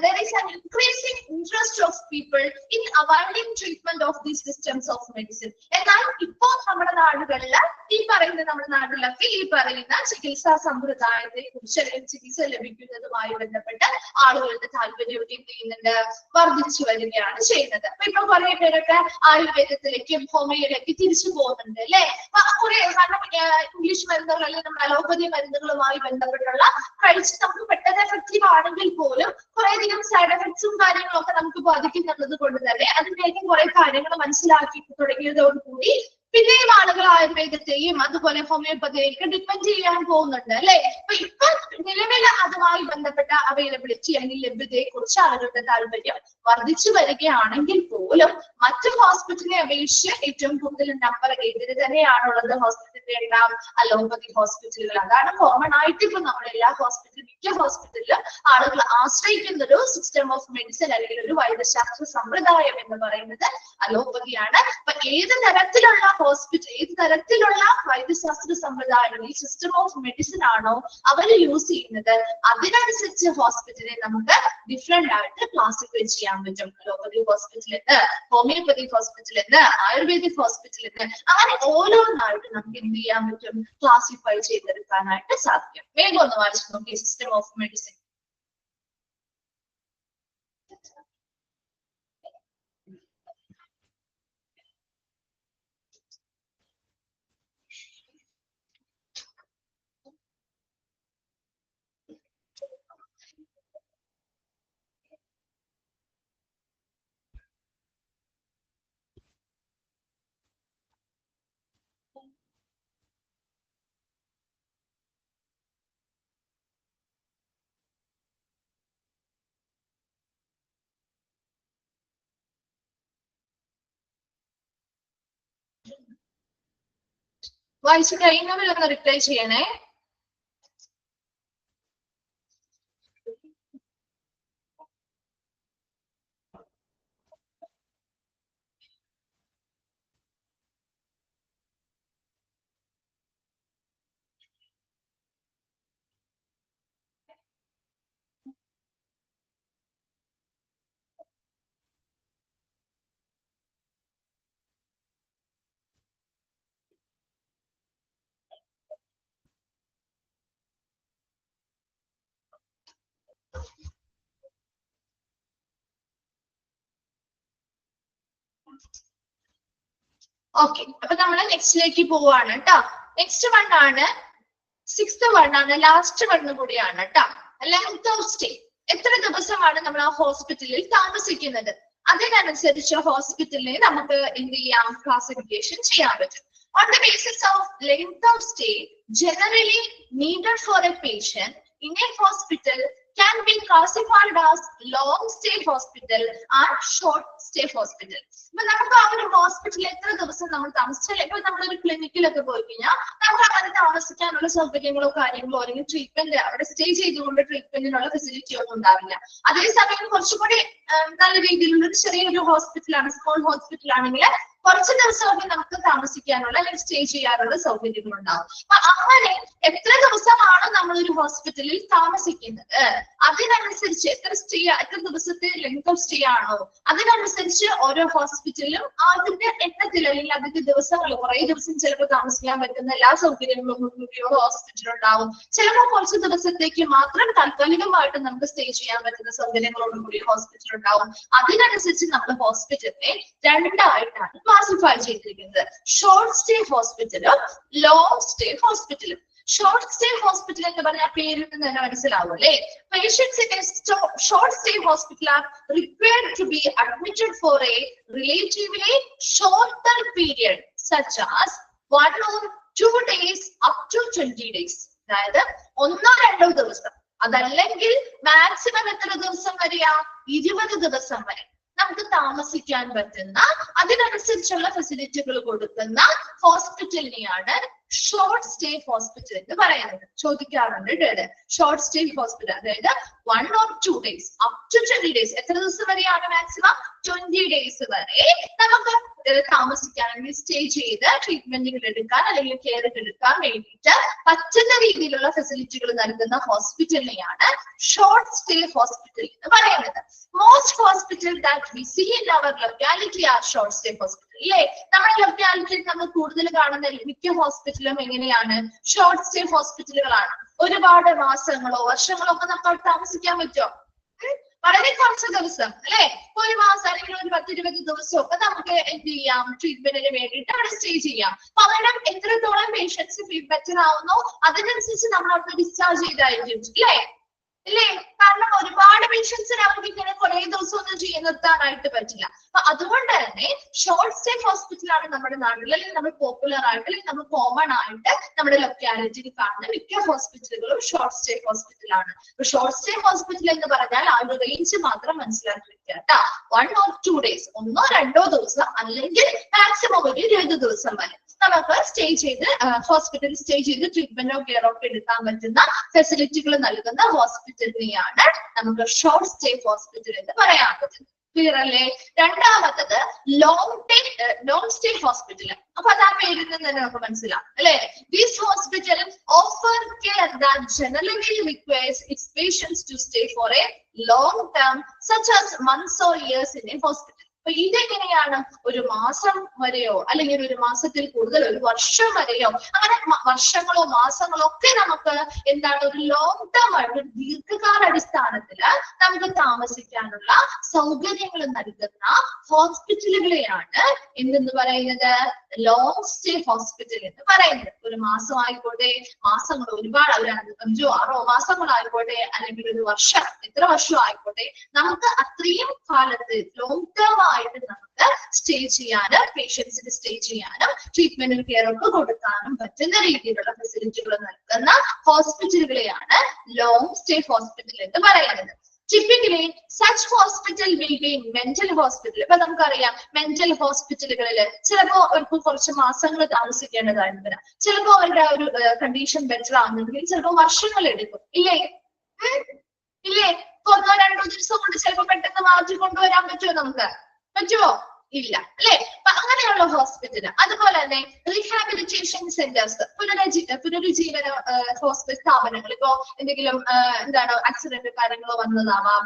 there is an increasing interest of people in availing treatment of these systems of medicine. എന്നാൽ ഇപ്പോ നമ്മുടെ നാടുകളിൽ നമ്മുടെ നാട്ടിലൊക്കെ ഈ പറയുന്ന ചികിത്സാ സമ്പ്രദായത്തെ കുറിച്ച് അല്ലെങ്കിൽ ചികിത്സ ലഭിക്കുന്നതുമായി ബന്ധപ്പെട്ട് ആളുകളുടെ താല്പര്യം എന്ത് ചെയ്യുന്നുണ്ട്, വർദ്ധിച്ചു വരികയാണ് ചെയ്യുന്നത്. അപ്പൊ ഇപ്പൊ കുറെ പേരൊക്കെ ആയുർവേദത്തിലേക്കും ഹോമിയോയിലേക്കും തിരിച്ചു പോകുന്നുണ്ട് അല്ലെ. കുറെ ഇംഗ്ലീഷ് മരുന്നുകൾ അല്ലെങ്കിൽ നമ്മുടെ അലോപ്പതി മരുന്നുകളുമായി ബന്ധപ്പെട്ടുള്ള കഴിച്ച് നമുക്ക് പെട്ടെന്ന് എഫക്റ്റീവ് ആണെങ്കിൽ പോലും കുറേയധികം സൈഡ് എഫക്ട്സും കാര്യങ്ങളും ഒക്കെ നമുക്ക് ബാധിക്കുന്നുള്ളത് കൊണ്ട് തന്നെ അതിന്റെയൊക്കെ കുറെ കാര്യങ്ങൾ മനസ്സിലാക്കി തുടങ്ങിയതോടുകൂടി പിന്നെയും ആളുകൾ ആയുർവേദത്തെയും അതുപോലെ ഹോമിയോപ്പതിയെയൊക്കെ ഡിപ്പെൻഡ് ചെയ്യാൻ പോകുന്നുണ്ട് അല്ലെ. അപ്പൊ ഇപ്പൊ നിലവിൽ അതുമായി ബന്ധപ്പെട്ട അവൈലബിലിറ്റി അല്ലെങ്കിൽ ലഭ്യതയെ കുറിച്ച് ആളുകളുടെ താല്പര്യം വർദ്ധിച്ചു വരികയാണെങ്കിൽ പോലും മറ്റു ഹോസ്പിറ്റലിനെ അപേക്ഷിച്ച് ഏറ്റവും കൂടുതൽ നമ്പർ ഏതിന് തന്നെയാണുള്ളത് ഹോസ്പിറ്റലിന്റെ എണ്ണം അലോപ്പതി ഹോസ്പിറ്റലുകൾ. അതാണ് കോമൺ ആയിട്ട് ഇപ്പൊ നമ്മൾ എല്ലാ ഹോസ്പിറ്റലും മിക്ക ഹോസ്പിറ്റലിലും ആളുകൾ ആശ്രയിക്കുന്ന ഒരു സിസ്റ്റം ഓഫ് മെഡിസിൻ അല്ലെങ്കിൽ ഒരു വൈദ്യശാസ്ത്ര സമ്പ്രദായം എന്ന് പറയുന്നത് അലോപ്പതിയാണ്. അപ്പൊ ഏത് തരത്തിലുള്ള ഹോസ്പിറ്റൽ ഏത് തരത്തിലുള്ള വൈദ്യശാസ്ത്ര സമ്പ്രദായം ഈ സിസ്റ്റം ഓഫ് മെഡിസിൻ ആണോ അവർ യൂസ് ചെയ്യുന്നത് അതിനനുസരിച്ച് ഹോസ്പിറ്റലിനെ നമുക്ക് ഡിഫറെന്റ് ആയിട്ട് ക്ലാസിഫൈ ചെയ്യാൻ പറ്റും. അലോപ്പതി ഹോസ്പിറ്റൽ എന്ന്, ഹോമിയോപ്പതി ഹോസ്പിറ്റൽ എന്ന്, ആയുർവേദിക് ഹോസ്പിറ്റൽ എന്ന്, അങ്ങനെ ഓരോന്നായിട്ട് നമുക്ക് എന്ത് ചെയ്യാൻ പറ്റും, ക്ലാസിഫൈ ചെയ്തെടുക്കാനായിട്ട് സാധിക്കും. വേഗം ഒന്ന് വായിച്ചു നോക്കി സിസ്റ്റം ഓഫ് മെഡിസിൻ. വായിച്ചു കഴിയുന്നവരൊന്ന് റിപ്ലൈ ചെയ്യണേ. ഓക്കെ, അപ്പൊ നമ്മള് നെക്സ്റ്റിലേക്ക് പോവാണ് കേട്ടോ. നെക്സ്റ്റ് വൺ ആണ്, സിക്സ്ത് വൺ ആണ്, ലാസ്റ്റ് വണ്ണും കൂടിയാണ് കേട്ടോ. ലെങ്ത് ഓഫ് സ്റ്റേ, എത്ര ദിവസമാണ് നമ്മൾ ആ ഹോസ്പിറ്റലിൽ താമസിക്കുന്നത്, അതിനനുസരിച്ച് ഹോസ്പിറ്റലിനെ നമുക്ക് എന്ത് ചെയ്യാം, ക്ലാസിഫിക്കേഷൻ ചെയ്യാൻ പറ്റും. On the basis of length of stay generally needed for a patient in a hospital can be classified as long stay hospital or short stay hospital. ഇപ്പൊ നമുക്ക് ആ ഒരു ഹോസ്പിറ്റലിൽ എത്ര ദിവസം നമ്മൾ താമസിച്ചാൽ, ഇപ്പൊ നമ്മളൊരു ക്ലിനിക്കിലൊക്കെ പോയി കഴിഞ്ഞാൽ നമുക്ക് അങ്ങനെ താമസിക്കാനുള്ള സൗകര്യങ്ങളോ കാര്യങ്ങളോ അല്ലെങ്കിൽ ട്രീറ്റ്മെന്റ് അവിടെ സ്റ്റേ ചെയ്തുകൊണ്ട് ട്രീറ്റ്മെന്റിനുള്ള ഫെസിലിറ്റി ഒന്നും ഉണ്ടാവില്ല. അതേസമയം കുറച്ചുകൂടി നല്ല രീതിയിലുള്ള ഒരു ചെറിയൊരു ഹോസ്പിറ്റലാണ്, സ്മോൾ ഹോസ്പിറ്റൽ ആണെങ്കിൽ കുറച്ച് ദിവസമൊക്കെ നമുക്ക് താമസിക്കാനുള്ള അല്ലെങ്കിൽ സ്റ്റേ ചെയ്യാനുള്ള സൗകര്യങ്ങൾ ഉണ്ടാവും. അപ്പൊ അങ്ങനെ എത്ര ദിവസമാണോ നമ്മൾ ഒരു ഹോസ്പിറ്റലിൽ താമസിക്കുന്നത് അതിനനുസരിച്ച് എത്ര ദിവസത്തെ ലെങ്ത് ഓഫ് സ്റ്റേ ആണോ അതിനനുസരിച്ച് ഓരോ ഹോസ്പിറ്റലിലും അതിന്റെ എണ്ണത്തിൽ അല്ലെങ്കിൽ അതിന്റെ ദിവസങ്ങൾ, കുറെ ദിവസം ചിലപ്പോൾ താമസിക്കാൻ പറ്റുന്ന എല്ലാ സൗകര്യങ്ങളും കൂടിയുള്ള ഹോസ്പിറ്റൽ ഉണ്ടാവും. ചിലപ്പോൾ കുറച്ച് ദിവസത്തേക്ക് മാത്രം താൽക്കാലികമായിട്ട് നമുക്ക് സ്റ്റേ ചെയ്യാൻ പറ്റുന്ന സൗകര്യങ്ങളോടും കൂടി ഹോസ്പിറ്റൽ ഉണ്ടാവും. അതിനനുസരിച്ച് നമ്മൾ ഹോസ്പിറ്റലിനെ രണ്ടായിട്ടാണ് ക്ലാസിഫൈ ചെയ്തിരിക്കുന്നത്, ഷോർട്ട് സ്റ്റേ ഹോസ്പിറ്റലും ലോങ് സ്റ്റേ ഹോസ്പിറ്റലും. ഷോർട്ട് സ്റ്റേ ഹോസ്പിറ്റൽ എന്ന് പറഞ്ഞാൽ പേരിൽ നിന്ന് തന്നെ മനസ്സിലാവും അല്ലേ. Patients in a short stay hospital are required to be admitted for a relatively shorter period such as 1 or 2 days up to 20 days. അതായത് 1-2 ദിവസം, അതല്ലെങ്കിൽ മാക്സിമം എത്ര ദിവസം വരെയാ, 20 ദിവസം വരെ നമുക്ക് താമസിക്കാൻ പറ്റുന്ന അതിനനുസരിച്ചുള്ള ഫെസിലിറ്റികൾ കൊടുക്കുന്ന ഹോസ്പിറ്റലിനെയാണ് ഷോർട്ട് സ്റ്റേ ഹോസ്പിറ്റൽ എന്ന് പറയുന്നത്. ചോദിക്കാറുണ്ട് ഷോർട്ട് സ്റ്റേ ഹോസ്പിറ്റൽ, അതായത് 1 or 2 days up to 20 days, എത്ര ദിവസം വരെയാണ് മാക്സിമം, 20 days വരെ നമുക്ക് താമസിക്കാൻ അല്ലെങ്കിൽ സ്റ്റേ ചെയ്ത് ട്രീറ്റ്മെന്റുകൾ എടുക്കാൻ അല്ലെങ്കിൽ കെയർ എടുക്കാൻ വേണ്ടിയിട്ട് പറ്റുന്ന രീതിയിലുള്ള ഫെസിലിറ്റികൾ നൽകുന്ന ഹോസ്പിറ്റലിനെയാണ് ഷോർട്ട് സ്റ്റേ ഹോസ്പിറ്റൽ എന്ന് പറയുന്നത്. Most hospital that we see in our locality are short stay hospital. ഇല്ലേ, നമ്മുടെ ലൊക്കാലിറ്റിയിൽ നമ്മൾ കൂടുതൽ കാണുന്ന മിക്ക ഹോസ്പിറ്റലും എങ്ങനെയാണ്, ഷോർട്ട് സ്റ്റേ ഹോസ്പിറ്റലുകളാണ്. ഒരുപാട് മാസങ്ങളോ വർഷങ്ങളോ ഒക്കെ നമുക്ക് താമസിക്കാൻ പറ്റുമോ, വളരെ കുറച്ച് ദിവസം അല്ലെ, ഒരു മാസം അല്ലെങ്കിൽ ഒരു 10-20 ദിവസമൊക്കെ നമുക്ക് എന്ത് ചെയ്യാം, ട്രീറ്റ്മെന്റിന് വേണ്ടിയിട്ട് അവിടെ സ്റ്റേ ചെയ്യാം. പകരം എത്രത്തോളം പേഷ്യൻസ് ബെറ്റർ ആവുന്നോ അതിനനുസരിച്ച് നമ്മൾ അവിടെ ഡിസ്ചാർജ് ചെയ്തായിരിക്കും ഇല്ലേ. കാരണം ഒരുപാട് പേഷ്യൻസിന് അവർക്ക് ഇങ്ങനെ കുറെ ദിവസം ഒന്നും നിർത്താനായിട്ട് പറ്റില്ല. അപ്പൊ അതുകൊണ്ട് തന്നെ ഷോർട്ട് സ്റ്റേ ഹോസ്പിറ്റലാണ് നമ്മുടെ നാട്ടിൽ അല്ലെങ്കിൽ നമ്മൾ പോപ്പുലർ ആയിട്ട് അല്ലെങ്കിൽ നമ്മൾ കോമൺ ആയിട്ട് നമ്മുടെ ലൊക്കാലിറ്റിയിൽ കാണുന്ന മിക്ക ഹോസ്പിറ്റലുകളും ഷോർട്ട് സ്റ്റേ ഹോസ്പിറ്റലാണ്. ഷോർട്ട് സ്റ്റേ ഹോസ്പിറ്റൽ എന്ന് പറഞ്ഞാൽ ആ ഒരു റേഞ്ച് മാത്രം മനസ്സിലാക്കി വെക്കുക കേട്ടോ. 1 or 2 days, 1-2 ദിവസം അല്ലെങ്കിൽ മാക്സിമം ഒരു 20 ദിവസം വരെ നമുക്ക് സ്റ്റേ ചെയ്ത് ഹോസ്പിറ്റലിൽ സ്റ്റേ ചെയ്ത് ട്രീറ്റ്മെന്റോ കെയറോ ഒക്കെ എടുക്കാൻ പറ്റുന്ന ഫെസിലിറ്റികൾ നൽകുന്ന ഹോസ്പിറ്റലിനെയാണ് നമുക്ക് ഷോർട്ട് സ്റ്റേ ഹോസ്പിറ്റൽ എന്ന് പറയാൻ പറ്റുന്നത്. ക്ലിയർ അല്ലേ. രണ്ടാമത്തത് ലോങ് സ്റ്റേ ഹോസ്പിറ്റൽ. അപ്പൊ അതാ പേരിൽ നിന്ന് തന്നെ നമുക്ക് മനസ്സിലാവും അല്ലെ. This hospital offer care that generally requires its patients to stay for a long term such as months or years in a hospital. അപ്പൊ ഇതെങ്ങനെയാണ്, ഒരു മാസം വരെയോ അല്ലെങ്കിൽ ഒരു മാസത്തിൽ കൂടുതൽ ഒരു വർഷം വരെയോ അങ്ങനെ വർഷങ്ങളോ മാസങ്ങളോ ഒക്കെ നമുക്ക് എന്താണ് ഒരു ലോങ് ടേം ആയിട്ട് ഒരു ദീർഘകാല അടിസ്ഥാനത്തില് നമുക്ക് താമസിക്കാനുള്ള സൗകര്യങ്ങൾ നൽകുന്ന ഹോസ്പിറ്റലുകളെയാണ് എന്തെന്ന് പറയുന്നത്, ലോങ് സ്റ്റേ ഹോസ്പിറ്റൽ എന്ന് പറയുന്നത്. ഒരു മാസം ആയിക്കോട്ടെ, മാസങ്ങൾ ഒരുപാട്, ഒരു 5-6 മാസങ്ങളായിക്കോട്ടെ അല്ലെങ്കിൽ ഒരു വർഷം, എത്ര വർഷം ആയിക്കോട്ടെ, നമുക്ക് അത്രയും കാലത്ത് ലോങ് ടേം ആയിട്ട് നമുക്ക് സ്റ്റേ ചെയ്യാനും പേഷ്യൻസിന് സ്റ്റേ ചെയ്യാനും ട്രീറ്റ്മെന്റിന് കെയർ ഒക്കെ കൊടുക്കാനും പറ്റുന്ന രീതിയിലുള്ള ഫെസിലിറ്റികൾ നൽകുന്ന ഹോസ്പിറ്റലുകളെയാണ് ലോങ് സ്റ്റേ ഹോസ്പിറ്റൽ എന്ന് പറയുന്നത്. Typically, such hospital will be in mental hospital. ഇപ്പൊ നമുക്കറിയാം മെന്റൽ ഹോസ്പിറ്റലുകളിൽ ചിലപ്പോ അവർക്ക് കുറച്ച് മാസങ്ങൾ താമസിക്കേണ്ടതായിട്ട് വരാം. ചിലപ്പോ അവരുടെ ഒരു കണ്ടീഷൻ ബെറ്റർ ആവുന്നെങ്കിൽ ചിലപ്പോ വർഷങ്ങൾ എടുക്കും. ഇല്ലേ, 1-2 ദിവസം കൊണ്ട് ചിലപ്പോ പെട്ടെന്ന് മാറ്റി കൊണ്ടുവരാൻ പറ്റുമോ, നമുക്ക് പറ്റുമോ, ഇല്ല അല്ലെ. അപ്പൊ അങ്ങനെയുള്ള ഹോസ്പിറ്റൽ, അതുപോലെ തന്നെ റീഹാബിലിറ്റേഷൻ സെന്റേഴ്സ്, പുനരുജ്ജീവന ഹോസ്പിറ്റൽ സ്ഥാപനങ്ങൾ. ഇപ്പോ എന്തെങ്കിലും ആക്സിഡന്റ് കാര്യങ്ങളോ വന്നതാവാം,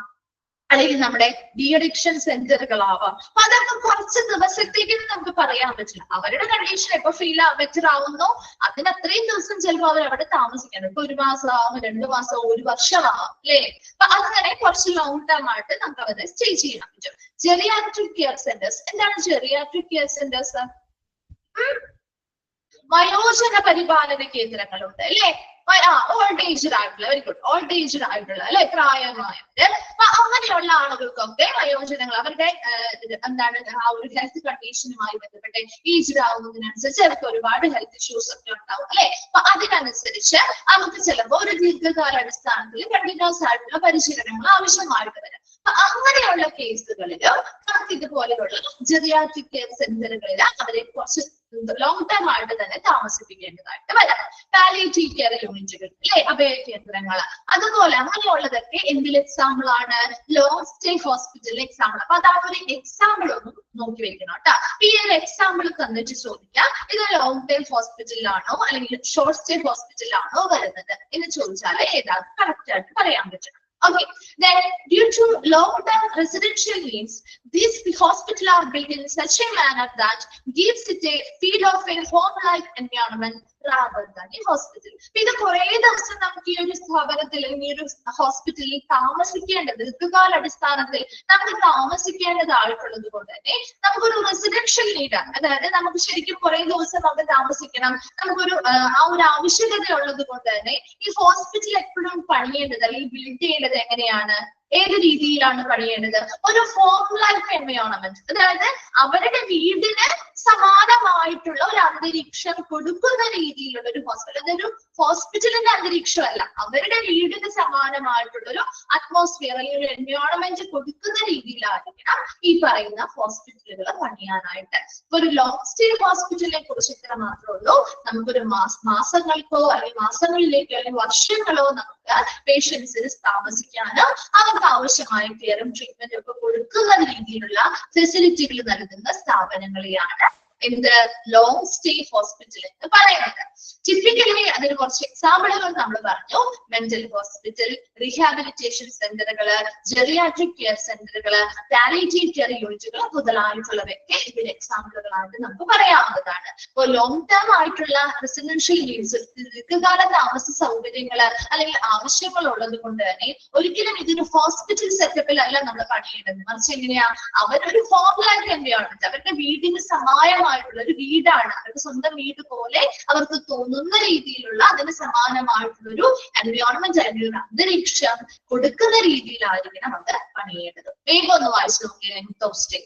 അല്ലെങ്കിൽ നമ്മുടെ ഡി അഡിക്ഷൻ സെന്ററുകളാവാം. അപ്പൊ അതൊക്കെ കുറച്ച് ദിവസത്തേക്ക് നമുക്ക് പറയാൻ പറ്റില്ല. അവരുടെ കണ്ടീഷൻ എപ്പോ ബെറ്റർ ആവുന്നോ അതിന് അത്രയും ദിവസം ചിലപ്പോൾ അവർ അവിടെ താമസിക്കണം. ഇപ്പൊ 1 മാസം ആവും, 2 മാസം, 1 വർഷമാവാം, അല്ലേ? അപ്പൊ അങ്ങനെ കുറച്ച് ലോങ് ടേം ആയിട്ട് നമുക്ക് അവരെ സ്റ്റേ ചെയ്യാൻ പറ്റും. Geriatric care centres. എന്താണ് ജെറിയാട്രിക് കെയർ സെന്റേഴ്സ്? വയോജന പരിപാലന കേന്ദ്രങ്ങളുണ്ട്, അല്ലെ? ഓൾഡ് ഏജ്ഡ് ആയിട്ടുള്ള, വെരി ഗുഡ്, ഓൾഡ് ഏജ്ഡ് ആയിട്ടുള്ള, അല്ലെ, പ്രായമായവര്. അപ്പൊ അങ്ങനെയുള്ള ആളുകൾക്കൊക്കെ വയോജനങ്ങൾ അവരുടെ എന്താണ് ആ ഒരു ഹെൽത്ത് കണ്ടീഷനുമായി ബന്ധപ്പെട്ട് ഏജ്ഡ് ആവുന്നതിനനുസരിച്ച് അവർക്ക് ഒരുപാട് ഹെൽത്ത് ഇഷ്യൂസ് ഒക്കെ ഉണ്ടാവും, അല്ലെ? അപ്പൊ അതിനനുസരിച്ച് നമുക്ക് ചിലപ്പോൾ ഒരു ദീർഘകാല അടിസ്ഥാനത്തിൽ കണ്ടിന്യൂസ് ആയിട്ടുള്ള പരിശീലനങ്ങൾ ആവശ്യമായിട്ട് വരും. അപ്പൊ അങ്ങനെയുള്ള കേസുകളിൽ നമുക്ക് ഇതുപോലെയുള്ള ജെറിയാട്രിക് കെയർ സെന്ററുകളിൽ അവരെ കുറച്ച് ലോങ് ടേം ആയിട്ട് തന്നെ താമസിപ്പിക്കേണ്ടതായിട്ട് വരാം. പാലിയേറ്റീവ് കെയർ യൂണിറ്റുകൾ, അല്ലെ, അഭയ കേന്ദ്രങ്ങൾ, അതുപോലെ അങ്ങനെയുള്ളതൊക്കെ എന്തിൽ എക്സാമ്പിൾ ആണ്? Long stay hospital example. അപ്പൊ അതാണ് ഒരു എക്സാമ്പിൾ ഒന്ന് നോക്കി വെക്കണം കേട്ടോ. ഈ ഒരു എക്സാമ്പിൾ തന്നിട്ട് ചോദിക്കാം, ഇത് ലോങ് ടൈം ഹോസ്പിറ്റലിലാണോ അല്ലെങ്കിൽ ഷോർട്ട് സ്റ്റേ ഹോസ്പിറ്റലിലാണോ വരുന്നത് എന്ന് ചോദിച്ചാൽ ഏതാണ് കറക്റ്റ് ആയിട്ട് പറയാൻ പറ്റും. Okay, then due to long-term residential needs, these hospitals are built in such a manner that gives it a feel of a home-like environment rather than a hospital. ഇത് കുറെ ദിവസം നമുക്ക് ഈ ഒരു സ്ഥാപനത്തിൽ ഈ ഒരു ഹോസ്പിറ്റലിൽ താമസിക്കേണ്ടത് ദീർഘകാല അടിസ്ഥാനത്തിൽ നമുക്ക് താമസിക്കേണ്ടതായിട്ടുള്ളത് കൊണ്ട് തന്നെ നമുക്കൊരു റെസിഡൻഷ്യൽ നീഡാണ്. അതായത് നമുക്ക് ശരിക്കും കുറെ ദിവസം അവിടെ താമസിക്കണം, നമുക്കൊരു ആ ഒരു ആവശ്യകത ഉള്ളത് കൊണ്ട് തന്നെ ഈ ഹോസ്പിറ്റൽ എപ്പോഴും പണിയേണ്ടത് അല്ലെങ്കിൽ ബിൽഡ് ചെയ്യേണ്ടത് എങ്ങനെയാണ്, ഏത് രീതിയിലാണ് പണിയേണ്ടത്? ഒരു ഹോം ലൈഫ് എൻവയോൺമെന്റ്, അതായത് അവരുടെ വീടിന് സമാനമായിട്ടുള്ള ഒരു അന്തരീക്ഷം കൊടുക്കുന്ന രീതിയിലുള്ള ഒരു ഹോസ്പിറ്റൽ. അതൊരു ഹോസ്പിറ്റലിന്റെ അന്തരീക്ഷമല്ല, അവരുടെ വീടിന് സമാനമായിട്ടുള്ള ഒരു അറ്റ്മോസ്ഫിയർ അല്ലെങ്കിൽ ഒരു എൻവയോൺമെന്റ് കൊടുക്കുന്ന രീതിയിലായിരിക്കണം ഈ പറയുന്ന ഹോസ്പിറ്റലുകൾ പണിയാനായിട്ട്. ഇപ്പൊ ഒരു ലോങ് സ്റ്റേ ഹോസ്പിറ്റലിനെ കുറിച്ച് ഇത്ര മാത്രമേ ഉള്ളൂ. നമുക്കൊരു മാസങ്ങൾക്കോ അല്ലെങ്കിൽ മാസങ്ങളിലേക്കോ അല്ലെങ്കിൽ വർഷങ്ങളോ നമുക്ക് പേഷ്യൻസിന് താമസിക്കാനും അവർക്ക് ആവശ്യമായ കെയറും ട്രീറ്റ്മെന്റും ഒക്കെ കൊടുക്കുന്ന രീതിയിലുള്ള ഫെസിലിറ്റികൾ നൽകുന്ന സ്ഥാപനങ്ങളെയാണ് എന്ത് ലോങ് സ്റ്റേ ഹോസ്പിറ്റൽ എന്ന് പറയുന്നത്. ടിപ്പിക്കലി അതിന് കുറച്ച് എക്സാമ്പിളുകൾ നമ്മൾ പറഞ്ഞു. മെന്റൽ ഹോസ്പിറ്റൽ, റീഹാബിലിറ്റേഷൻ സെന്ററുകള്, ജെറിയാട്രിക് കെയർ സെന്ററുകള്, പാലിയേറ്റീവ് കെയർ യൂണിറ്റുകൾ മുതലായിട്ടുള്ളവയൊക്കെ ഇതിന് എക്സാമ്പിളുകളായിട്ട് നമുക്ക് പറയാവുന്നതാണ്. ഇപ്പോൾ ലോങ് ടേം ആയിട്ടുള്ള റെസിഡൻഷ്യൽ നീഡ്സ്, ദീർഘകാല താമസ സൗകര്യങ്ങള് അല്ലെങ്കിൽ ആവശ്യങ്ങൾ ഉള്ളത് കൊണ്ട് തന്നെ ഒരിക്കലും ഇതൊരു ഹോസ്പിറ്റൽ സെറ്റപ്പിലല്ല നമ്മൾ പണിയേണ്ടത്. മറിച്ച് എങ്ങനെയാ, അവരൊരു ഹോം ലൈഫ് എൻവയോൺമെന്റ്, അവരുടെ വീടിന് സമാനമായിട്ടുള്ള ഒരു വീടാണ്, അവരുടെ സ്വന്തം വീട് പോലെ അവർക്ക് തോന്നുന്ന രീതിയിലുള്ള അതിന് സമാനമായിട്ടുള്ള ഒരു എൻവയോൺമെന്റ് അല്ലെങ്കിൽ ഒരു അന്തരീക്ഷം കൊടുക്കുന്ന രീതിയിലായിരിക്കണം അത് പണിയേണ്ടത്. വേഗം ഒന്ന് വായിച്ചു നോക്കിയാൽ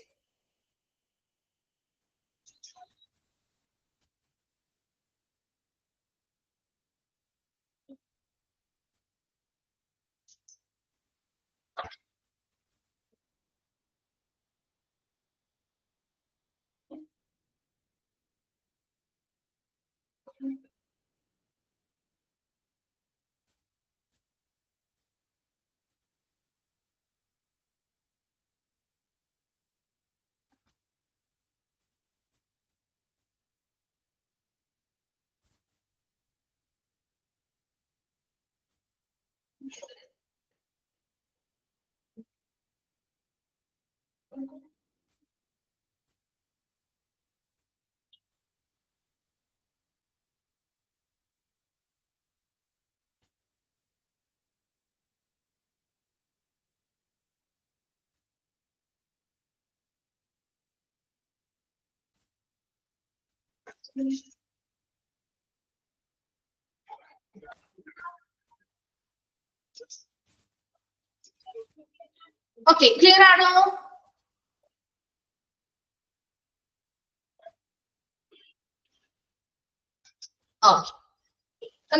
ഓക്കെ, ക്ലിയർ ആണോ?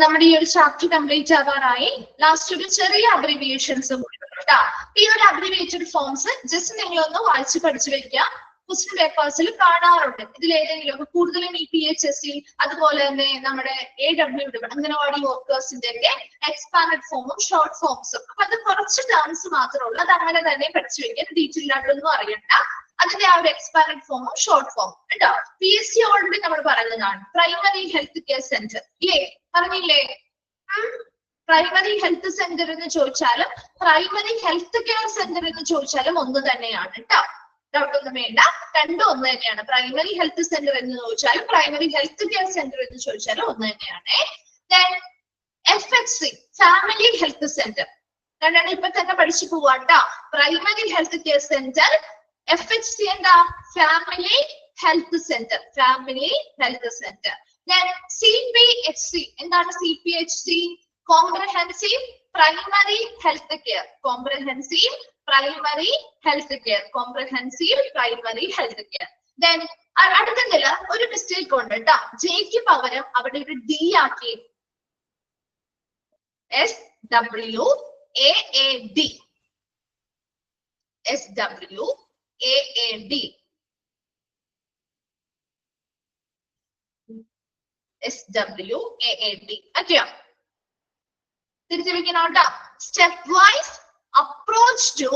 നമ്മുടെ ഈ ഒരു ചാപ്റ്റർ കംപ്ലീറ്റ് ആവാനായി. ലാസ്റ്റ് ഒരു ചെറിയ അബ്രിവിയേഷൻസ് കേട്ടോ. ഈ ഒരു അബ്രിവിയേറ്റഡ് ഫോംസ് ജസ്റ്റ് നിങ്ങളൊന്ന് വായിച്ച് പഠിച്ചു വെക്കുക. ക്വസ്റ്റ്യൻ പേപ്പേഴ്സിൽ കാണാറുണ്ട്. ഇതിലേതെങ്കിലും കൂടുതലും ഈ PHSC അതുപോലെ തന്നെ നമ്മുടെ AWD അംഗനവാടി വർക്കേഴ്സിന്റെ ഒക്കെ എക്സ്പാൻഡഡ് ഫോമും ഷോർട്ട് ഫോംസും. അപ്പൊ അത് കുറച്ച് ടേംസ് മാത്രമേ ഉള്ളൂ, അത് അങ്ങനെ തന്നെ പഠിച്ചു വെക്കാൻ, ഡീറ്റെയിൽ ആയിട്ടൊന്നും അറിയണ്ട. അതിന്റെ ആ ഒരു എക്സ്പാൻഡഡ് ഫോമും ഷോർട്ട് ഫോമും കേട്ടോ. PSC ഓൾറെഡി നമ്മൾ പറഞ്ഞതാണ്, പ്രൈമറി ഹെൽത്ത് കെയർ സെന്റർ, ഇല്ലേ? പറഞ്ഞില്ലേ? പ്രൈമറി ഹെൽത്ത് സെന്റർ എന്ന് ചോദിച്ചാലും പ്രൈമറി ഹെൽത്ത് കെയർ സെന്റർ എന്ന് ചോദിച്ചാലും ഒന്ന് തന്നെയാണ് കേട്ടോ. ഡൗട്ട് ഒന്നും വേണ്ട, രണ്ടും ഒന്ന് തന്നെയാണ്. പ്രൈമറി ഹെൽത്ത് സെന്റർ എന്ന് ചോദിച്ചാലും പ്രൈമറി ഹെൽത്ത് കെയർ സെന്റർ എന്ന് ചോദിച്ചാലും ഒന്ന് തന്നെയാണ്. FHC ഫാമിലി ഹെൽത്ത് സെന്റർ രണ്ടാണ് ഇപ്പൊ തന്നെ പഠിച്ചു പോവാട്ടോ. Primary health care centre, FHC എന്താ? Family health centre, family health centre. CPHC എന്താണ്? CPHC comprehensive primary health care, comprehensive primary health care, comprehensive primary health care. അടുത്തതില് ഒരു മിസ്റ്റേക്ക് ഉണ്ട് കേട്ടോ. ജെക്ക് പകരം അവിടെ ഒരു ഡി ആക്കി, SWAAD, SWAAD, SWAAD. ഓക്കെയോ? തിരിച്ചു വെക്കണം കേട്ടോ. Stepwise approach to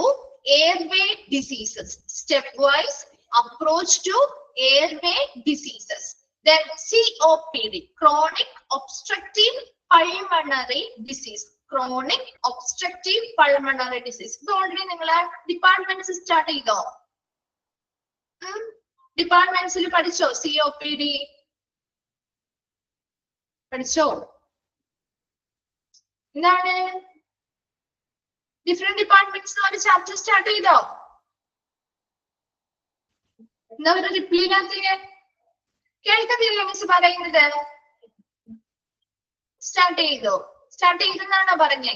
airway diseases, stepwise approach to airway diseases. Then COPD, chronic obstructive pulmonary disease, chronic obstructive pulmonary disease. ഇത് ഓൾറെഡി നിങ്ങളെ ഡിപ്പാർട്ട്മെന്റ്സ് സ്റ്റാർട്ട് ചെയ്തോ? ഡിപ്പാർട്ട്മെന്റ്സിൽ പഠിച്ചോ? COPD പഠിച്ചോ? എന്താണ് ഡിഫറെന്റ് ഡിപ്പാർട്ട്മെന്റ്സ് ഒരു ചാപ്റ്റർ സ്റ്റാർട്ട് ചെയ്തോ? എന്താ ഒരു റിപ്ലൈ ഇല്ലാത്തേ? കേൾക്കത്തില്ലേ മിസ് പറയുന്നത്? സ്റ്റാർട്ട് ചെയ്തോ? സ്റ്റാർട്ട് ചെയ്തെന്നാണോ പറഞ്ഞേ?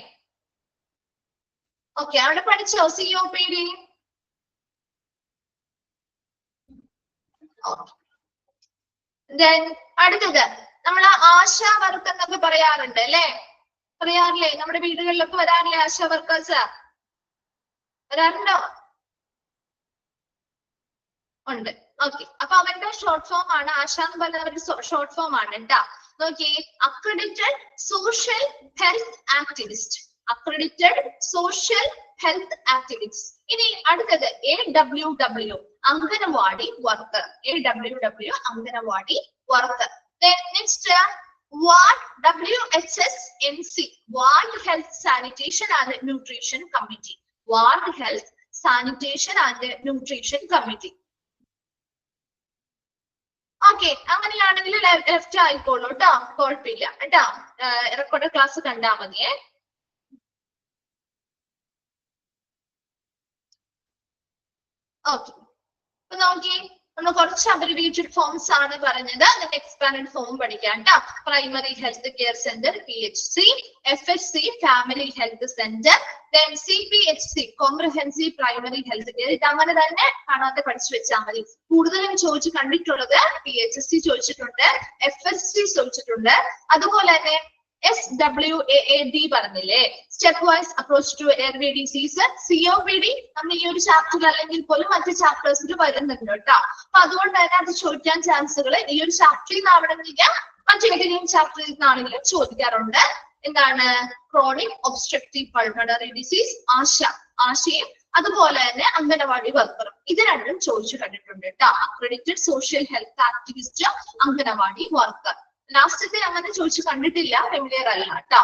ഓക്കെ, അവിടെ പഠിച്ചോ COPD? അടുത്തത് നമ്മൾ ആശാ വർക്ക് എന്നൊക്കെ പറയാറുണ്ട് അല്ലെ? പറയാറില്ലേ? നമ്മുടെ വീടുകളിലൊക്കെ വരാറില്ലേ ആശാ വർക്കേഴ്സ്? വരാറുണ്ടോ? ഉണ്ട്. ഓക്കെ, അപ്പൊ അവരുടെ ഷോർട്ട് ഫോം ആണ് ആശ എന്ന് പറയുന്നത്. അവരുടെ ഷോർട്ട് ഫോം ആണ് കേട്ടോ. നോക്കിയേ, accredited social health activist, accredited social health activist. ഇനി അടുത്തത് AWW, anganwadi worker, AWW anganwadi worker. Next ward WHSNC, ward health sanitation and nutrition committee, ward health sanitation and nutrition committee. Okay, അങ്ങനെയാണെങ്കിൽ ലെഫ്റ്റ് ആയിക്കോളൂ കേട്ടോ, കുഴപ്പമില്ല കേട്ടോ. റെക്കോർഡ് ക്ലാസ് കണ്ടാ മതിയേ. ഓക്കെ, അപ്പൊ നോക്കി നമ്മൾ കുറച്ച് അബ്രിവിയേറ്റഡ് ഫോംസ് ആണ് പറഞ്ഞത്. എക്സ്പാൻഡഡ് ഫോം പഠിക്കാം കേട്ടോ. Primary health care centre PHC, FHC family health centre, then CPHC comprehensive primary health care. ഇത് അങ്ങനെ തന്നെ കാണാതെ പഠിച്ചു വെച്ചാൽ മതി. കൂടുതലും ചോദിച്ചു കണ്ടിട്ടുള്ളത് PHC ചോദിച്ചിട്ടുണ്ട്, FHC ചോദിച്ചിട്ടുണ്ട്, അതുപോലെ തന്നെ SWAAD പറഞ്ഞില്ലേ, stepwise approach to airway disease. COPD നമ്മൾ ഈ ഒരു ചാപ്റ്ററിൽ അല്ലെങ്കിൽ പോലും മറ്റു ചാപ്റ്റേഴ്സിൽ വരുന്നുണ്ട് കേട്ടോ. അപ്പൊ അതുകൊണ്ട് തന്നെ അത് ചോദിക്കാൻ ചാൻസുകൾ ഈ ഒരു ചാപ്റ്ററിൽ നിന്നാവണമെന്നില്ല, മറ്റേതെങ്കിലും ചാപ്റ്ററിൽ നിന്നാണെങ്കിലും ചോദിക്കാറുണ്ട്. എന്താണ്? ക്രോണിക് ഒബ്സ്ട്രക്റ്റീവ് പൾമണറി ഡിസീസ്, ആശയും അതുപോലെ തന്നെ അംഗനവാടി വർക്കറും. ഇത് രണ്ടും ചോദിച്ചു കണ്ടിട്ടുണ്ട് കേട്ടോ. Accredited social health activist, anganwadi worker. ലാസ്റ്റത്തെ അങ്ങനെ ചോദിച്ചു കണ്ടിട്ടില്ല, ഫെമിലിയർ അല്ല കേട്ടോ.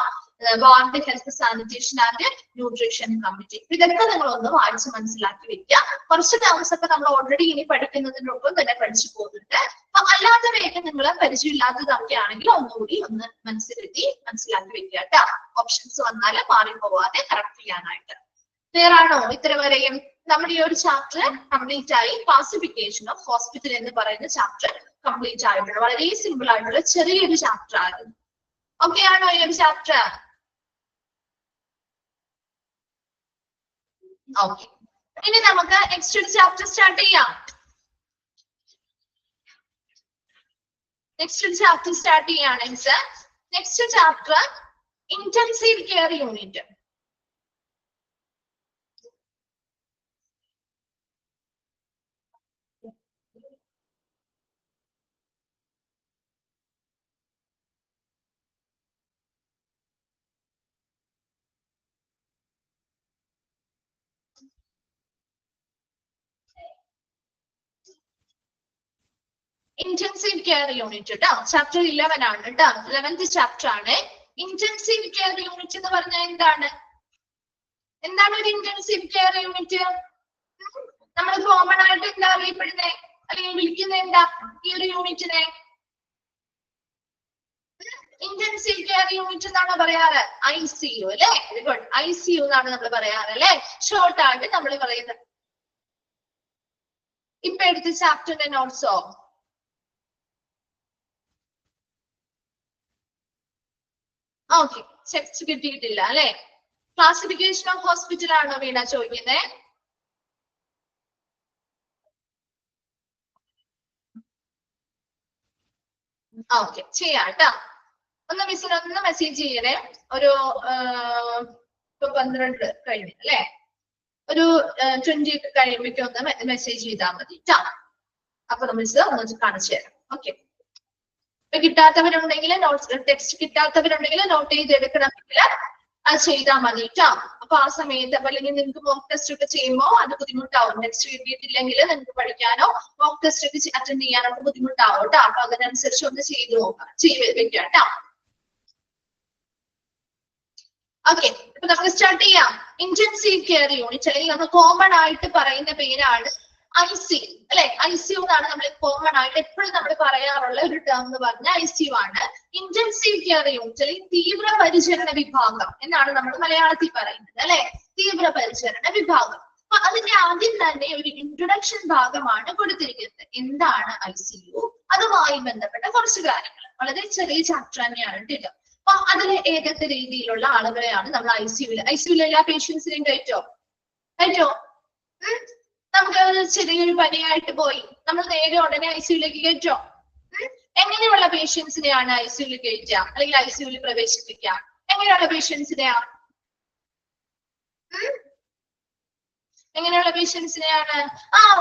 Ward health sanitation and nutrition committee. ഇതൊക്കെ നിങ്ങൾ ഒന്ന് വായിച്ച് മനസ്സിലാക്കി വെക്കുക. കുറച്ച് ടേംസ് ഒക്കെ നമ്മൾ ഓൾറെഡി ഇനി പഠിക്കുന്നതിനൊപ്പം തന്നെ പഠിച്ചു പോകുന്നുണ്ട്. അപ്പൊ അല്ലാത്തവയൊക്കെ നിങ്ങൾ പരിചയമില്ലാത്തതൊക്കെ ആണെങ്കിൽ ഒന്നുകൂടി ഒന്ന് മനസ്സിലാക്കി വെക്കുക കേട്ടോ. ഓപ്ഷൻസ് വന്നാൽ മാറിപ്പോവാതെ കറക്റ്റ് ചെയ്യാനായിട്ട്. ക്ലിയർ ആണോ? ഇത്ര വരെയും നമ്മുടെ ഈ ഒരു ചാപ്റ്റർ കംപ്ലീറ്റ് ആയി. ക്ലാസിഫിക്കേഷൻ ഓഫ് ഹോസ്പിറ്റൽ എന്ന് പറയുന്ന ചാപ്റ്റർ കംപ്ലീറ്റ് ആയിട്ടുണ്ട്. വളരെ സിമ്പിൾ ആയിട്ടുള്ള ചെറിയൊരു ചാപ്റ്റർ ആയിരുന്നു. ഓക്കെ ആണോ ഈ ഒരു ചാപ്റ്റർ? ഓക്കെ, ഇനി നമുക്ക് നെക്സ്റ്റ് ഒരു ചാപ്റ്റർ സ്റ്റാർട്ട് ചെയ്യാം. Next chapter intensive care unit. Intensive care unit കേട്ടോ. ചാപ്റ്റർ 11 ആണ് കേട്ടോ. 11th ചാപ്റ്റർ ആണ് ഇന്റൻസീവ് കെയർ യൂണിറ്റ് എന്ന് പറഞ്ഞാൽ എന്താണ്? എന്താണ് ഒരു ഇന്റൻസീവ് കെയർ യൂണിറ്റ്? നമ്മൾ കോമൺ ആയിട്ട് എന്താ അറിയപ്പെടുന്നത് അല്ലെങ്കിൽ വിളിക്കുന്നത് എന്താ ഈ ഒരു യൂണിറ്റിനെ? ഇന്റൻസീവ് കെയർ യൂണിറ്റ് എന്നാണ് പറയാറ്. ICU അല്ലെ? Very good. ICU എന്നാണ് നമ്മൾ പറയാറ് അല്ലെ? ഷോർട്ട് ആയിട്ട് നമ്മൾ പറയുന്നത്. ഇപ്പൊ എടുത്ത ചാപ്റ്ററിന്റെ നോട്ട്സോ? ഓക്കെ, ചെക്സ് കിട്ടിയിട്ടില്ല അല്ലെ? ക്ലാസിഫിക്കേഷൻ ഓഫ് ഹോസ്പിറ്റൽ ആണോ വീണ ചോദിക്കുന്നത്? ഓക്കെ, ചെയ്യാം കേട്ടോ. ഒന്ന് മിസ്സിന് ഒന്ന് മെസ്സേജ് ചെയ്യണേ. ഒരു ഇപ്പൊ 12 കഴിഞ്ഞു അല്ലെ? ഒരു 20 ഒക്കെ കഴിയുമ്പോഴേക്കും ഒന്ന് മെസ്സേജ് ചെയ്താൽ മതി ട്ടാ. അപ്പൊ മിസ് ഒന്ന് കാണിച്ചു തരാം. ഓക്കെ, ഇപ്പൊ കിട്ടാത്തവരുണ്ടെങ്കിൽ നോട്ട്സ് ടെക്സ്റ്റ് കിട്ടാത്തവരുണ്ടെങ്കിൽ നോട്ട് ചെയ്തെടുക്കണമെങ്കിൽ അത് ചെയ്താൽ മതി ട്ടാ. അപ്പൊ ആ സമയത്ത് അപ്പൊ അല്ലെങ്കിൽ നിങ്ങൾക്ക് മോക്ക് ടെസ്റ്റ് ഒക്കെ ചെയ്യുമ്പോൾ അത് ബുദ്ധിമുട്ടാവും. ടെക്സ്റ്റ് കിട്ടിയിട്ടില്ലെങ്കിൽ നിങ്ങൾക്ക് പഠിക്കാനോ മോക്ക് ടെസ്റ്റ് ഒക്കെ അറ്റൻഡ് ചെയ്യാനോ ഒക്കെ ബുദ്ധിമുട്ടാവും കേട്ടോ. അപ്പൊ അതിനനുസരിച്ച് ഒന്ന് ചെയ്ത് നോക്കാം, വെക്കാം കേട്ടോ. ഓക്കെ, അപ്പൊ നമുക്ക് സ്റ്റാർട്ട് ചെയ്യാം. ഇന്റൻസീവ് കെയർ യൂണിറ്റ് അല്ലെങ്കിൽ നമ്മൾ കോമൺ ആയിട്ട് പറയുന്ന പേരാണ് ICU അല്ലെ? ICU എന്നാണ് നമ്മൾ കോമൺ ആയിട്ട് എപ്പോഴും നമ്മൾ പറയാറുള്ള ഒരു ടേം എന്ന് പറഞ്ഞ ICU ആണ്. ഇന്റൻസീവ് കെയർ യൂണിറ്റ് അല്ലെങ്കിൽ തീവ്ര പരിചരണ വിഭാഗം എന്നാണ് നമ്മൾ മലയാളത്തിൽ പറയുന്നത് അല്ലെ? തീവ്ര പരിചരണ വിഭാഗം. അപ്പൊ അതിന്റെ ആദ്യം തന്നെ ഒരു ഇൻട്രൊഡക്ഷൻ ഭാഗമാണ് കൊടുത്തിരിക്കുന്നത്. എന്താണ് ICU? അതുമായി ബന്ധപ്പെട്ട കുറച്ച് കാര്യങ്ങൾ. വളരെ ചെറിയ ചാപ്റ്റർ തന്നെയാണ് കേട്ടോ. അപ്പൊ അതിൽ ഏതൊക്കെ രീതിയിലുള്ള ആളുകളെയാണ് നമ്മൾ ICU എല്ലാ പേഷ്യൻസിനെയും കയറ്റോ? നമുക്ക് ചെറിയൊരു പനിയായിട്ട് പോയി, നമ്മൾ നേരെ ഉടനെ ICUലേക്ക് കയറ്റോ? എങ്ങനെയുള്ള പേഷ്യൻസിനെയാണ് ICUയിൽ കയറ്റുക അല്ലെങ്കിൽ ICUയിൽ പ്രവേശിപ്പിക്കുക? എങ്ങനെയുള്ള പേഷ്യൻസിനെയാ? എങ്ങനെയുള്ള പേഷ്യൻസിനെയാണ്?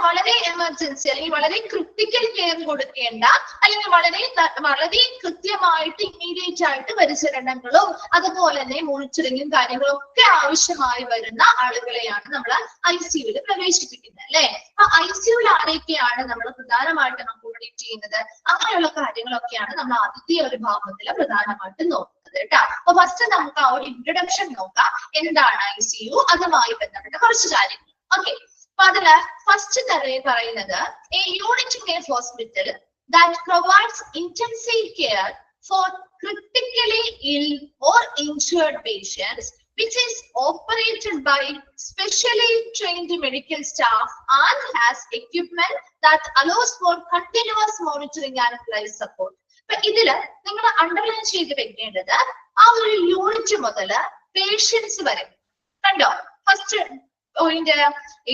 വളരെ എമർജൻസി അല്ലെങ്കിൽ വളരെ ക്രിട്ടിക്കൽ കെയർ കൊടുക്കേണ്ട അല്ലെങ്കിൽ വളരെ കൃത്യമായിട്ട് ഇമ്മീഡിയറ്റ് ആയിട്ട് പരിചരണങ്ങളും അതുപോലെ തന്നെ മോണിറ്ററിങ്ങും കാര്യങ്ങളും ഒക്കെ ആവശ്യമായി വരുന്ന ആളുകളെയാണ് നമ്മൾ ICUയിൽ പ്രവേശിപ്പിക്കുന്നത് അല്ലെ? അപ്പൊ ICUയിൽ ആരൊക്കെയാണ് നമ്മൾ പ്രധാനമായിട്ടും അക്കോമഡേറ്റ് ചെയ്യുന്നത്? അങ്ങനെയുള്ള കാര്യങ്ങളൊക്കെയാണ് നമ്മൾ ആദ്യത്തെ ഒരു ഭാഗത്തിൽ പ്രധാനമായിട്ടും നോക്കുന്നത് കേട്ടോ. അപ്പൊ ഫസ്റ്റ് നമുക്ക് ആ ഒരു ഇൻട്രൊഡക്ഷൻ നോക്കാം. എന്താണ് ICU? അതുമായി ബന്ധപ്പെട്ട കുറച്ച് കാര്യങ്ങൾ. ഓക്കെ, അപ്പൊ അതില് ഫസ്റ്റ് പറയുന്നത് a unit in a hospital that provides intensive care for critically ill or injured patients, which is operated by specially trained medical staff and has equipment that allows for continuous monitoring and life support. അപ്പൊ ഇതില് നിങ്ങൾ അണ്ടർലൈൻ ചെയ്ത് വെക്കേണ്ടത് ആ ഒരു യൂണിറ്റ് മുതല് പേഷ്യൻസ് വരെ കണ്ടോ? First point,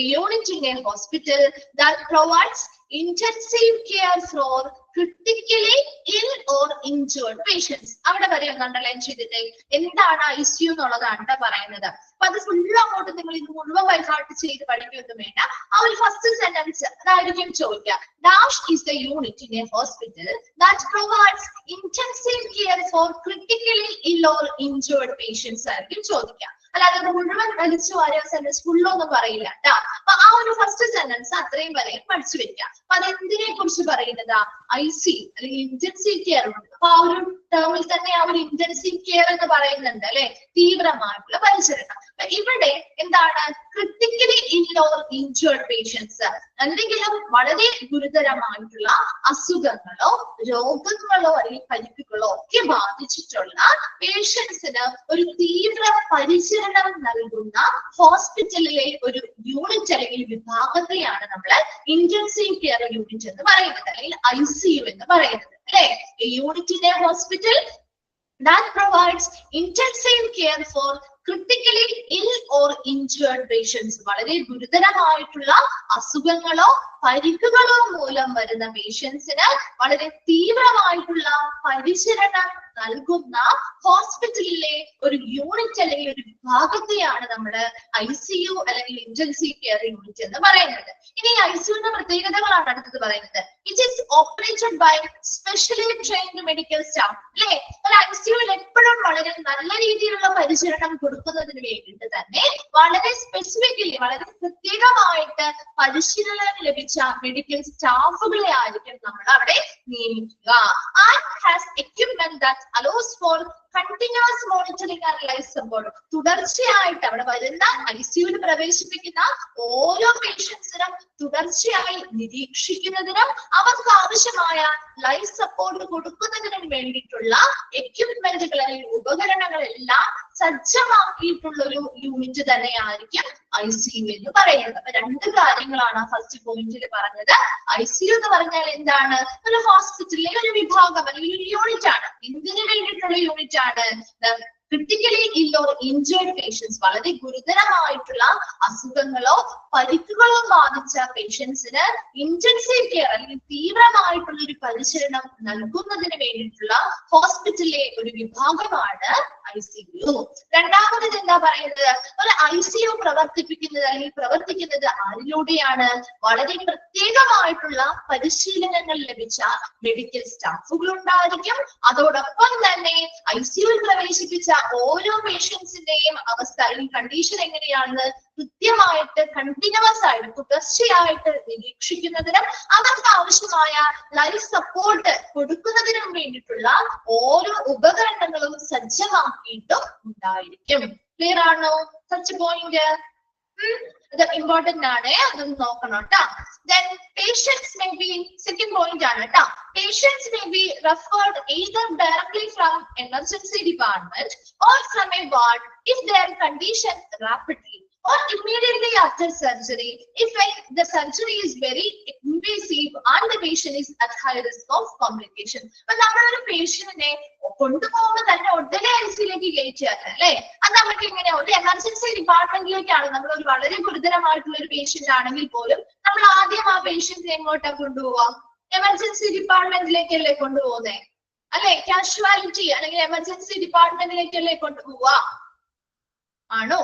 a unit in a hospital that provides intensive care for critically ill or injured patients. അവിടെ വരെ ഒന്ന് അണ്ടർലൈൻ ചെയ്തിട്ട് എന്താണ് ICU എന്നുള്ളതാണ് പറയുന്നത്. അപ്പൊ അത് ഫുള്ള് അങ്ങോട്ട് നിങ്ങൾ ഇത് മുഴുവൻ വൈകാട്ട് ചെയ്ത് പഠിക്കുകയൊന്നും വേണ്ട. ആ ഒരു ഫസ്റ്റ് സെന്റൻസ് അതായിരിക്കും ചോദിക്കുക. Dash is the unit in a hospital that provides intensive care for critically ill or injured patients ആയിരിക്കും ചോദിക്കുക. അല്ലാതെ മുഴുവൻ വലിച്ചു വാരിയ സെന്റൻസ് ഫുള്ളൊന്നും പറയില്ല കേട്ടോ. അപ്പൊ ആ ഒരു ഫസ്റ്റ് സെന്റൻസ് അത്രയും വരെ പഠിച്ചു വെക്കാം. അപ്പൊ അത് എന്തിനെ കുറിച്ച് പറയുന്നത്? ICU അല്ലെങ്കിൽ ഇന്റൻസീവ് കെയർ ഉണ്ട്. അപ്പൊ ആ ഒരു ടേമിൽ തന്നെ ആ ഒരു ഇന്റൻസീവ് കെയർ എന്ന് പറയുന്നുണ്ട് അല്ലെ? തീവ്രമായിട്ടുള്ള പരിചരണം. ഇവിടെ എന്താണ്? ക്രിട്ടിക്കലി ഇൽ ഓർ ഇൻജേർഡ് പേഷ്യൻസ്, എന്തെങ്കിലും വളരെ ഗുരുതരമായിട്ടുള്ള അസുഖങ്ങളോ രോഗങ്ങളോ അല്ലെങ്കിൽ പരിക്കുകളോ ഒക്കെ ബാധിച്ചിട്ടുള്ള പേഷ്യൻസിന് ഒരു തീവ്ര പരിചരണം നൽകുന്ന ഹോസ്പിറ്റലിലെ ഒരു യൂണിറ്റ് അല്ലെങ്കിൽ വിഭാഗത്തെയാണ് നമ്മൾ ഇന്റൻസീവ് കെയർ യൂണിറ്റ് എന്ന് പറയുന്നത് അല്ലെങ്കിൽ ICU എന്ന് പറയുന്നത് അല്ലെ? Unit in A hospital that provides intensive care for critically ill or injured patients. വളരെ ഗുരുതരമായിട്ടുള്ള അസുഖങ്ങളോ പരിക്കുകളോ മൂലം വരുന്ന പേഷ്യൻസിന് വളരെ തീവ്രമായിട്ടുള്ള പരിചരണം നൽകുന്ന ഹോസ്പിറ്റലിലെ ഒരു യൂണിറ്റ് അല്ലെങ്കിൽ ഒരു വിഭാഗത്തെയാണ് നമ്മൾ ICU അല്ലെങ്കിൽ ഇന്റൻസീവ് കെയർ യൂണിറ്റ് എന്ന് പറയുന്നത്. ഇനി ICUവിന്റെ പ്രത്യേകതകളാണ് അടുത്തത് പറയുന്നത്. It is operated by specially trained medical staff അല്ലെ? ഒരു ICUവിൽ എപ്പോഴും വളരെ നല്ല രീതിയിലുള്ള പരിചരണം കൊടുക്കുന്നതിന് വേണ്ടിയിട്ട് തന്നെ വളരെ സ്പെസിഫിക്കലി വളരെ പ്രത്യേകമായിട്ട് പരിശീലനം ലഭിച്ച മെഡിക്കൽ സ്റ്റാഫുകളെ ആയിരിക്കും നമ്മൾ അവിടെ നിയമിക്കുക. And has equipment that allows for continuous monitoring and life support, തുടർച്ചയായിട്ട് അവിടെ വരുന്ന ICUവിൽ പ്രവേശിപ്പിക്കുന്ന ഓരോ പേഷ്യൻസിനും തുടർച്ചയായി നിരീക്ഷിക്കുന്നതിനും അവർക്ക് ആവശ്യമായ ലൈഫ് സപ്പോർട്ട് കൊടുക്കുന്നതിനും വേണ്ടിയിട്ടുള്ള എക്യുപ്മെന്റുകൾ അല്ലെങ്കിൽ ഉപകരണങ്ങളെല്ലാം സജ്ജമാക്കിയിട്ടുള്ള ഒരു യൂണിറ്റ് തന്നെയായിരിക്കും ICU എന്ന് പറയുന്നത്. അപ്പൊ രണ്ട് കാര്യങ്ങളാണ് ഫസ്റ്റ് പോയിന്റിൽ പറഞ്ഞത്. ICU എന്ന് പറഞ്ഞാൽ എന്താണ്? ഒരു ഹോസ്പിറ്റലിലെ ഒരു വിഭാഗം അല്ലെങ്കിൽ ഒരു യൂണിറ്റ് ആണ്. എന്തിനു വേണ്ടിയിട്ടുള്ള യൂണിറ്റ് ആണ്? ക്രിട്ടിക്കലി ഇൽ ഓർ ഇഞ്ചേർഡ് പേഷ്യൻസ്, വളരെ ഗുരുതരമായിട്ടുള്ള അസുഖങ്ങളോ പരിക്കുകളോ ബാധിച്ച പേഷ്യൻസിന് ഇന്റൻസീവ് കെയർ അല്ലെങ്കിൽ തീവ്രമായിട്ടുള്ള ഒരു പരിചരണം നൽകുന്നതിന് വേണ്ടിയിട്ടുള്ള ഹോസ്പിറ്റലിലെ ഒരു വിഭാഗമാണ് ICU. രണ്ടാമത് എന്താ പറയുന്നത്? ഒരു ICU പ്രവർത്തിപ്പിക്കുന്നത് അല്ലെങ്കിൽ പ്രവർത്തിക്കുന്നത് ആരിലൂടെയാണ്? വളരെ പ്രത്യേകമായിട്ടുള്ള പരിശീലനങ്ങൾ ലഭിച്ച മെഡിക്കൽ സ്റ്റാഫുകൾ ഉണ്ടായിരിക്കും. അതോടൊപ്പം തന്നെ ICUവിൽ പ്രവേശിപ്പിച്ച ഓരോ പേഷ്യൻസിന്റെയും അവസ്ഥ അല്ലെങ്കിൽ കണ്ടീഷൻ എങ്ങനെയാണെന്ന് കൃത്യമായിട്ട് കണ്ടിന്യൂസ് ആയിട്ട് തുടർച്ചയായിട്ട് നിരീക്ഷിക്കുന്നതിനും അവർക്ക് ആവശ്യമായ ലൈഫ് സപ്പോർട്ട് കൊടുക്കുന്നതിനും വേണ്ടിയിട്ടുള്ള ഓരോ ഉപകരണങ്ങളും സജ്ജമാക്കിയിട്ടും ഉണ്ടായിരിക്കും. ക്ലിയർ ആണോ? സച്ച് പോയിന്റ് അത് ഇമ്പോർട്ടന്റ് ആണ്, അതൊന്ന് നോക്കണം കേട്ടോ. Then patients may be, second point ആണ് കേട്ടോ, patients may be referred either directly from emergency department or from a ward if their condition rapidly or immediately after surgery if the surgery is very invasive and the patient is at high risk of complication. അപ്പൊ നമ്മളൊരു പേഷ്യന്റിനെ കൊണ്ടുപോകുമ്പോൾ തന്നെ ഉടനെ ICUലേക്ക് കയറ്റിയാണ് അല്ലെ. അത് നമുക്ക് എങ്ങനെയാ? ഒരു എമർജൻസി ഡിപ്പാർട്ട്മെന്റിലേക്കാണ് നമ്മൾ ഒരു വളരെ ഗുരുതരമായിട്ടുള്ള ഒരു പേഷ്യന്റ് ആണെങ്കിൽ പോലും നമ്മൾ ആദ്യം ആ പേഷ്യന്റിനെ എങ്ങോട്ടാ കൊണ്ടുപോവാ? എമർജൻസി ഡിപ്പാർട്ട്മെന്റിലേക്കല്ലേ കൊണ്ടുപോകുന്നേ അല്ലെ? കാഷ്വാലിറ്റി അല്ലെങ്കിൽ എമർജൻസി ഡിപ്പാർട്ട്മെന്റിലേക്കല്ലേ കൊണ്ടുപോവാ? ആണോ?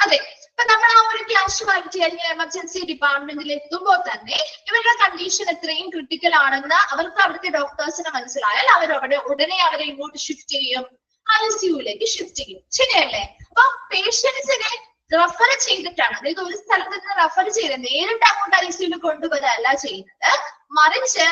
അതെ. അപ്പൊ നമ്മൾ ആ ഒരു കാഷ്വാലിറ്റി അല്ലെങ്കിൽ എമർജൻസി ഡിപ്പാർട്ട്മെന്റിൽ എത്തുമ്പോൾ തന്നെ ഇവരുടെ കണ്ടീഷൻ എത്രയും ക്രിട്ടിക്കൽ ആണെന്ന് അവർക്ക് അവിടുത്തെ ഡോക്ടേഴ്സിന് മനസ്സിലായാൽ അവരവിടെ ഉടനെ അവരെ ഇങ്ങോട്ട് ഷിഫ്റ്റ് ചെയ്യും, ICUവിലേക്ക് ഷിഫ്റ്റ് ചെയ്യും. ശരിയല്ലേ? അപ്പൊ പേഷ്യൻസിനെ റെഫർ ചെയ്തിട്ടാണ്, അതായത് ഒരു സ്ഥലത്ത് നിന്ന് റെഫർ ചെയ്ത് നേരിട്ട് അങ്ങോട്ട് ICUവിൽ കൊണ്ടുവരല്ല ചെയ്യുന്നത്, മറിച്ച്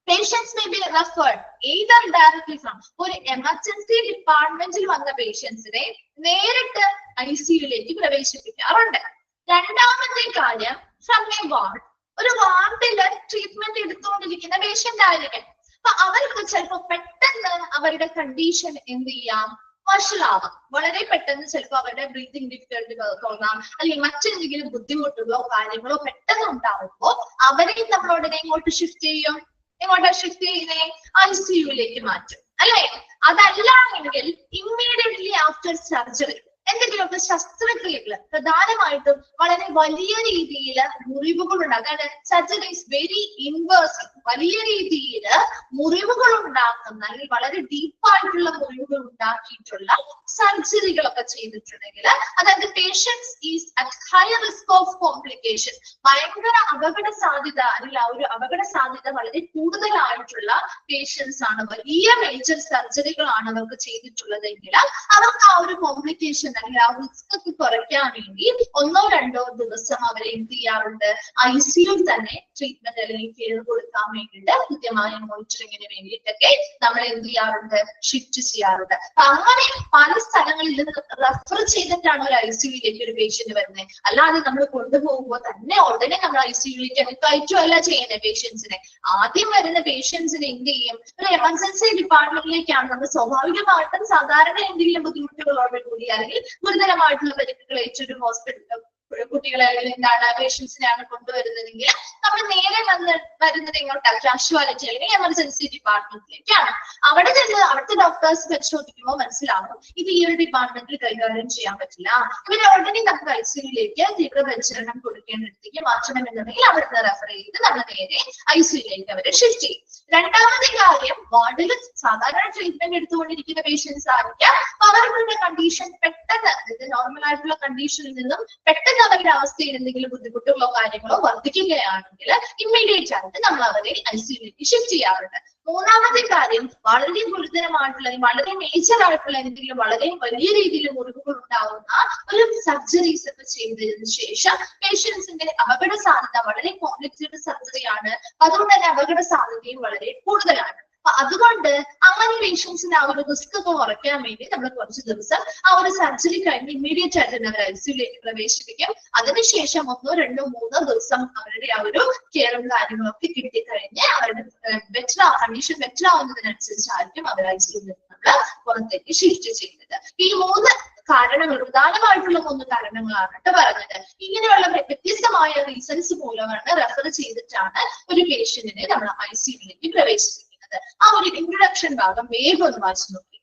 patients may be referred either directly from ഒരു എമർജൻസി ഡിപ്പാർട്ട്മെന്റിൽ വന്ന പേഷ്യൻസിനെ നേരിട്ട് ICUവിലേക്ക് പ്രവേശിപ്പിക്കാറുണ്ട്. രണ്ടാമത്തെ കാര്യം, ഫ്രം എ വാർഡ്, ഒരു വാർഡില് ട്രീറ്റ്മെന്റ് എടുത്തുകൊണ്ടിരിക്കുന്ന പേഷ്യന്റ് ആയിരിക്കും. അപ്പൊ അവർക്ക് ചിലപ്പോൾ പെട്ടെന്ന് അവരുടെ കണ്ടീഷൻ എന്ത് ചെയ്യാം? വഷളാവാം. വളരെ പെട്ടെന്ന് ചിലപ്പോൾ അവരുടെ ബ്രീതിങ് ഡിഫിക്കൽട്ടി തോന്നാം, അല്ലെങ്കിൽ മറ്റെന്തെങ്കിലും ബുദ്ധിമുട്ടുകളോ കാര്യങ്ങളോ പെട്ടെന്ന് ഉണ്ടാവുമ്പോൾ അവരെയും നമ്മൾ ഉടനെ ഇങ്ങോട്ട് ഷിഫ്റ്റ് ചെയ്യും. എങ്ങോട്ടാ ഷിഫ്റ്റ് ചെയ്യുന്നേ? ICUവിലേക്ക് മാറ്റും അല്ലെ? അതല്ല എങ്കിൽ ഇമ്മീഡിയറ്റ്ലി ആഫ്റ്റർ സർജറി എന്തെങ്കിലുമൊക്കെ ശസ്ത്രക്രിയകള്, പ്രധാനമായിട്ടും വളരെ വലിയ രീതിയിൽ മുറിവുകൾ ഉണ്ടാകും. അതായത് സർജറി ഈസ് വെരി ഇൻവേഴ്സീവ്, വലിയ രീതിയിൽ മുറിവുകൾ ഉണ്ടാക്കുന്ന അല്ലെങ്കിൽ വളരെ ഡീപ്പായിട്ടുള്ള മുറിവുകൾ ഉണ്ടാക്കിയിട്ടുള്ള സർജറികളൊക്കെ ചെയ്തിട്ടുണ്ടെങ്കിൽ, അതായത് patients is at high risk of complication, ഭയങ്കര അപകട സാധ്യത അല്ലെങ്കിൽ ആ ഒരു അപകട സാധ്യത വളരെ കൂടുതലായിട്ടുള്ള പേഷ്യൻസ് ആണ്, വലിയ മേജർ സർജറികളാണ് അവർക്ക് ചെയ്തിട്ടുള്ളതെങ്കിൽ അവർക്ക് ആ ഒരു കോംപ്ലിക്കേഷൻ അല്ലെങ്കിൽ ആ റിസ്ക് ഒക്കെ കുറയ്ക്കാൻ വേണ്ടി 1-2 ദിവസം അവരെ എന്ത് ചെയ്യാറുണ്ട്? ICUവിൽ തന്നെ ട്രീറ്റ്മെന്റ് അല്ലെങ്കിൽ കെയർ കൊടുക്കാൻ വേണ്ടിയിട്ട് കൃത്യമായ മോണിറ്ററിങ്ങിന് വേണ്ടിയിട്ടൊക്കെ നമ്മൾ എന്ത് ചെയ്യാറുണ്ട്? ഷിഫ്റ്റ് ചെയ്യാറുണ്ട്. അങ്ങനെ പല സ്ഥലങ്ങളിൽ റെഫർ ചെയ്തിട്ടാണ് ഒരു ICUവിലേക്ക് ഒരു പേഷ്യന്റ് വരുന്നത്. അല്ലാതെ നമ്മൾ കൊണ്ടുപോകുമ്പോൾ തന്നെ ഉടനെ നമ്മൾ ICUവിലേക്ക് കയറ്റുമല്ല ചെയ്യുന്നത് പേഷ്യൻസിനെ. ആദ്യം വരുന്ന പേഷ്യൻസിനെ എന്ത് ചെയ്യും? ഒരു എമർജൻസി ഡിപ്പാർട്ട്മെന്റിലേക്കാണ് നമ്മൾ സ്വാഭാവികമായിട്ടും സാധാരണ എന്തെങ്കിലും ബുദ്ധിമുട്ടുകളോട് കൂടി അല്ലെങ്കിൽ ഗുരുതരമായിട്ടുള്ള പരിക്കുകൾ ഏറ്റൊരു ഹോസ്പിറ്റൽ കുട്ടികളെ എന്താണ് പേഷ്യൻസിനെയാണ് കൊണ്ടുവരുന്നതെങ്കിൽ നമ്മൾ നേരെ വരുന്നത് ഇങ്ങോട്ടാണ്, കാഷ്വാലിറ്റി അല്ലെങ്കിൽ എമർജൻസി ഡിപ്പാർട്ട്മെന്റിലേക്കാണ്. അവിടെ ചെന്ന് അവിടുത്തെ ഡോക്ടേഴ്സ് പരിശോധിക്കുമ്പോൾ മനസ്സിലാവും ഇത് ഈ ഒരു ഡിപ്പാർട്ട്മെന്റിൽ കൈകാര്യം ചെയ്യാൻ പറ്റില്ല, ഇവരെ ഓൾറെഡി നമുക്ക് ICUവിലേക്ക് തീവ്രപരിചരണം കൊടുക്കേണ്ടിടത്തേക്ക് മാറ്റണമെന്നുണ്ടെങ്കിൽ അവിടുന്ന് റെഫർ ചെയ്ത് നമ്മൾ നേരെ ICUവിലേക്ക് അവരെ ഷിഫ്റ്റ് ചെയ്യും. രണ്ടാമത്തെ കാര്യം, വാർഡിൽ സാധാരണ ട്രീറ്റ്മെന്റ് എടുത്തുകൊണ്ടിരിക്കുന്ന പേഷ്യൻസ് ആയിരിക്കാം. അവരുടെ കണ്ടീഷൻ പെട്ടെന്ന് നോർമൽ ആയിട്ടുള്ള കണ്ടീഷനിൽ നിന്നും പെട്ടെന്ന് അവരുടെ അവസ്ഥയിൽ എന്തെങ്കിലും ബുദ്ധിമുട്ടുകളോ കാര്യങ്ങളോ വർദ്ധിക്കുകയാണെങ്കിൽ ഇമ്മീഡിയറ്റ് ആയിട്ട് നമ്മൾ അവരെ ICUവിലേക്ക് ഷിഫ്റ്റ് ചെയ്യാറുണ്ട്. മൂന്നാമത്തെ കാര്യം, വളരെ ഗുരുതരമായിട്ടുള്ള വളരെ മേജർ ആയിട്ടുള്ള എന്തെങ്കിലും വളരെ വലിയ രീതിയിൽ മുറിവുകൾ ഉണ്ടാവുന്ന ഒരു സർജറീസ് ഒക്കെ ചെയ്തതിനു ശേഷം പേഷ്യൻസിന്റെ അപകട സാധ്യത വളരെ കോംപ്ലിക്കേറ്റഡ് സർജറിയാണ്, അതുകൊണ്ട് തന്നെ അപകട സാധ്യതയും വളരെ കൂടുതലാണ്. അതുകൊണ്ട് അങ്ങനെ പേഷ്യൻസിന് ആ ഒരു റിസ്ക് ഒക്കെ കുറയ്ക്കാൻ വേണ്ടി നമ്മൾ കുറച്ച് ദിവസം ആ ഒരു സർജറി കഴിഞ്ഞ് ഇമ്മീഡിയറ്റ് ആയിട്ട് തന്നെ അവർ ഐസിയുലേക്ക് പ്രവേശിപ്പിക്കും. അതിനുശേഷം 1, 2, 3 ദിവസം അവരുടെ ആ ഒരു കെയറും കാര്യങ്ങളൊക്കെ കിട്ടിക്കഴിഞ്ഞ് അവരുടെ കണ്ടീഷൻ ബെറ്റർ ആവുന്നതിനനുസരിച്ചായിരിക്കും അവർ ഐസിയുവിൽ നമ്മൾ പുറത്തേക്ക് ഷിഫ്റ്റ് ചെയ്യുന്നത്. ഈ 3 കാരണങ്ങൾ, പ്രധാനമായിട്ടുള്ള 3 കാരണങ്ങളാണ് കേട്ടോ പറഞ്ഞത്. ഇങ്ങനെയുള്ള വ്യത്യസ്തമായ റീസൺസ് മൂലമാണ് റെഫർ ചെയ്തിട്ടാണ് ഒരു പേഷ്യന്റിനെ നമ്മൾ ഐസിയുവിലേക്ക് പ്രവേശിപ്പിക്കുന്നത്. ആ ഒരു ഇൻട്രൊഡക്ഷൻ ഭാഗം വേഗം ഒന്ന് വായിച്ചു നോക്കി.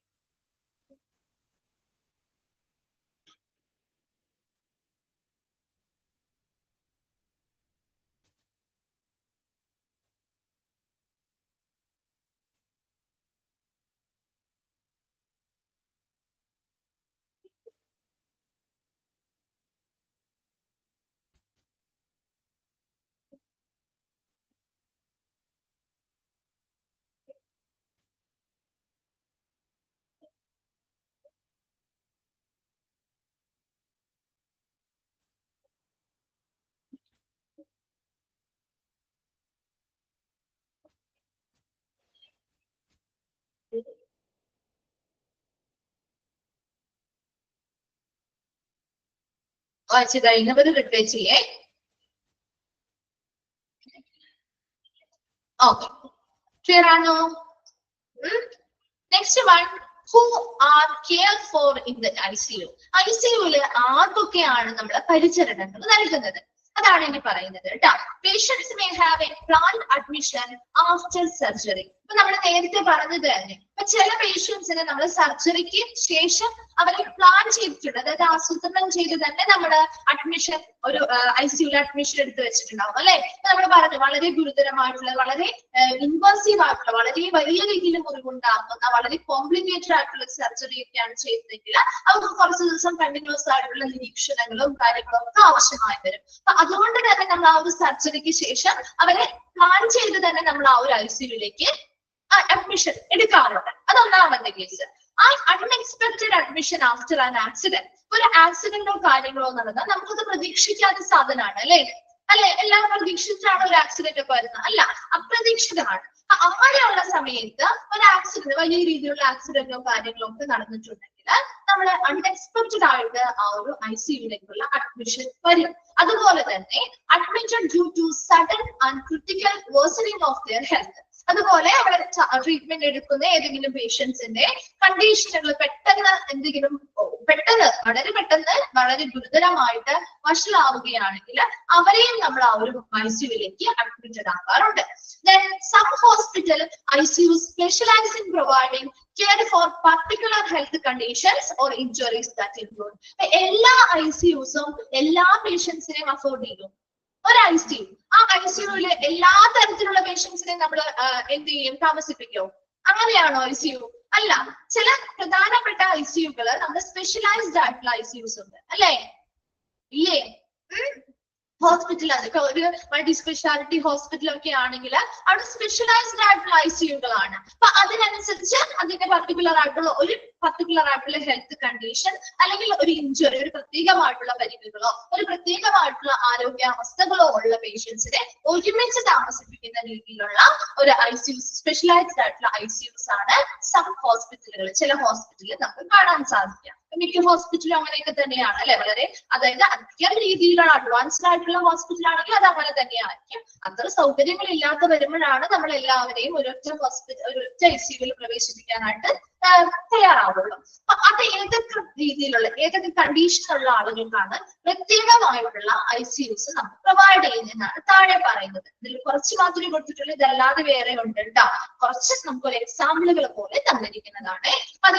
വായിച്ചു കഴിഞ്ഞവർ റിപ്പീറ്റ് ചെയ്യേ. ഓക്കെ, ക്ലിയർ ആണോ? Next one, who are cared for in the ICU. ഐസിയുവില് ആർക്കൊക്കെയാണ് നമ്മൾ പരിചരണങ്ങൾ നൽകുന്നത് അതാണ് ഇനി പറയുന്നത് കേട്ടോ. Patients may have a plan admission after surgery. ഇപ്പൊ നമ്മൾ നേരത്തെ പറഞ്ഞത് തന്നെ, ഇപ്പൊ ചില പേഷ്യൻസിന് നമ്മൾ സർജറിക്ക് ശേഷം അവരെ പ്ലാൻ ചെയ്തിട്ടുണ്ട്, അതായത് ആസൂത്രണം ചെയ്ത് തന്നെ നമ്മുടെ അഡ്മിഷൻ ഒരു ഐസിയുവിൽ അഡ്മിഷൻ എടുത്ത് വെച്ചിട്ടുണ്ടാവും അല്ലെ. നമ്മൾ പറഞ്ഞു വളരെ ഗുരുതരമായിട്ടുള്ള, വളരെ ഇൻവേസീവ് ആയിട്ടുള്ള, വളരെ വലിയ രീതിയിൽ മുറിവുണ്ടാകുന്ന, വളരെ കോംപ്ലിക്കേറ്റഡ് ആയിട്ടുള്ള സർജറി ഒക്കെയാണ് ചെയ്തതെങ്കിൽ അവർക്ക് കുറച്ച് ദിവസം കണ്ടിന്യൂസ് ആയിട്ടുള്ള നിരീക്ഷണങ്ങളും കാര്യങ്ങളും ഒക്കെ ആവശ്യമായി വരും. അപ്പൊ അതുകൊണ്ട് തന്നെ നമ്മൾ ആ ഒരു സർജറിക്ക് ശേഷം അവരെ പ്ലാൻ ചെയ്ത് തന്നെ നമ്മൾ ആ ഒരു ഐസിയുവിലേക്ക് അഡ്മിഷൻ എടുക്കാറുണ്ട്. അതൊന്നാമത്തെ കേസ്. ആ unexpected admission after an accident. ഒരു ആക്സിഡന്റോ കാര്യങ്ങളോ നടന്നാൽ നമുക്കത് പ്രതീക്ഷിക്കാത്ത സാധനമാണ് അല്ലെ. എല്ലാം പ്രതീക്ഷിച്ചാണ് ഒരു ആക്സിഡന്റ് ഒക്കെ വരുന്നത്? അല്ല, അപ്രതീക്ഷിതമാണ്. അങ്ങനെയുള്ള സമയത്ത് ഒരു ആക്സിഡന്റ്, വലിയ രീതിയിലുള്ള ആക്സിഡന്റോ കാര്യങ്ങളോ ഒക്കെ നടന്നിട്ടുണ്ടെങ്കിൽ നമ്മൾ അൺഎക്സ്പെക്ടഡ് ആയിട്ട് ആ ഒരു ഐസിയുവിലേക്കുള്ള അഡ്മിഷൻ വരും. അതുപോലെ തന്നെ admitted due to sudden and critical worsening of their health. അതുപോലെ അവിടെ ട്രീറ്റ്മെന്റ് എടുക്കുന്ന ഏതെങ്കിലും പേഷ്യൻസിന്റെ കണ്ടീഷനുകൾ പെട്ടെന്ന് വളരെ ഗുരുതരമായിട്ട് വഷളാവുകയാണെങ്കിൽ അവരെയും നമ്മൾ ആ ഒരു ഐസിയുവിലേക്ക് admitted ആക്കാറുണ്ട്. Then some hospital ICU specialize in providing care for particular health conditions or injuries that include. എല്ലാ ഐസിയുസും എല്ലാ പേഷ്യൻസിനെയും അഫോർഡ് ചെയ്യും. ഒരു ഐസിയു, ആ ഐസിയുവില് എല്ലാ തരത്തിലുള്ള പേഷ്യൻസിനെയും നമ്മൾ എന്ത് ചെയ്യും? താമസിപ്പിക്കും. അങ്ങനെയാണോ ഐസിയു? അല്ല, ചില പ്രധാനപ്പെട്ട ഐസിയുകള് നമ്മുടെ സ്പെഷ്യലൈസ്ഡ് ആയിട്ടുള്ള ഐസിയുസ് ഉണ്ട് അല്ലേ? ഇല്ലേ? ഹോസ്പിറ്റലാണ്, ഒരു മൾട്ടി സ്പെഷ്യാലിറ്റി ഹോസ്പിറ്റലൊക്കെ ആണെങ്കിൽ അവിടെ സ്പെഷ്യലൈസ്ഡ് ആയിട്ടുള്ള ഐസിയുകളാണ്. അപ്പൊ അതിനനുസരിച്ച് അതിന്റെ പർട്ടിക്കുലർ ആയിട്ടുള്ള ഹെൽത്ത് കണ്ടീഷൻ അല്ലെങ്കിൽ ഒരു ഇഞ്ചുറി, ഒരു പ്രത്യേകമായിട്ടുള്ള പരിക്കുകളോ ഒരു പ്രത്യേകമായിട്ടുള്ള ആരോഗ്യാവസ്ഥകളോ ഉള്ള പേഷ്യൻസിനെ ഒരുമിച്ച് താമസിപ്പിക്കുന്ന രീതിയിലുള്ള ഒരു ഐസിയു, സ്പെഷ്യലൈസ്ഡ് ആയിട്ടുള്ള ഐസിയുസ് ആണ് സം ഹോസ്പിറ്റലുകൾ, ചില ഹോസ്പിറ്റലിൽ നമുക്ക് കാണാൻ സാധിക്കാം. മിക്ക ഹോസ്പിറ്റലും അങ്ങനെയൊക്കെ തന്നെയാണ് അല്ലെ. വളരെ, അതായത് അധികം രീതിയിലുള്ള അഡ്വാൻസ്ഡ് ആയിട്ടുള്ള ഹോസ്പിറ്റൽ ആണെങ്കിൽ അത് അങ്ങനെ തന്നെയായിരിക്കും. അത്ര സൗകര്യങ്ങൾ ഇല്ലാത്ത വരുമ്പോഴാണ് നമ്മൾ എല്ലാവരെയും ഒരൊറ്റ ഐസിയുവിൽ പ്രവേശിപ്പിക്കാനായിട്ട് തയ്യാറാവുള്ളൂ. അപ്പൊ അത് ഏതൊക്കെ രീതിയിലുള്ള, ഏതൊക്കെ കണ്ടീഷനുള്ള ആളുകൾക്കാണ് പ്രത്യേകമായിട്ടുള്ള ഐസിയുസ് നമുക്ക് പ്രൊവൈഡ് ചെയ്യുന്നതെന്നാണ് താഴെ പറയുന്നത്. ഇതിൽ കുറച്ച് മാത്രമേ കൊടുത്തിട്ടുള്ളൂ, ഇതല്ലാതെ വേറെ ഉണ്ട് കേട്ടോ. കുറച്ച് നമുക്കൊരു എക്സാമ്പിളുകൾ പോലെ തന്നിരിക്കുന്നതാണ്. അത്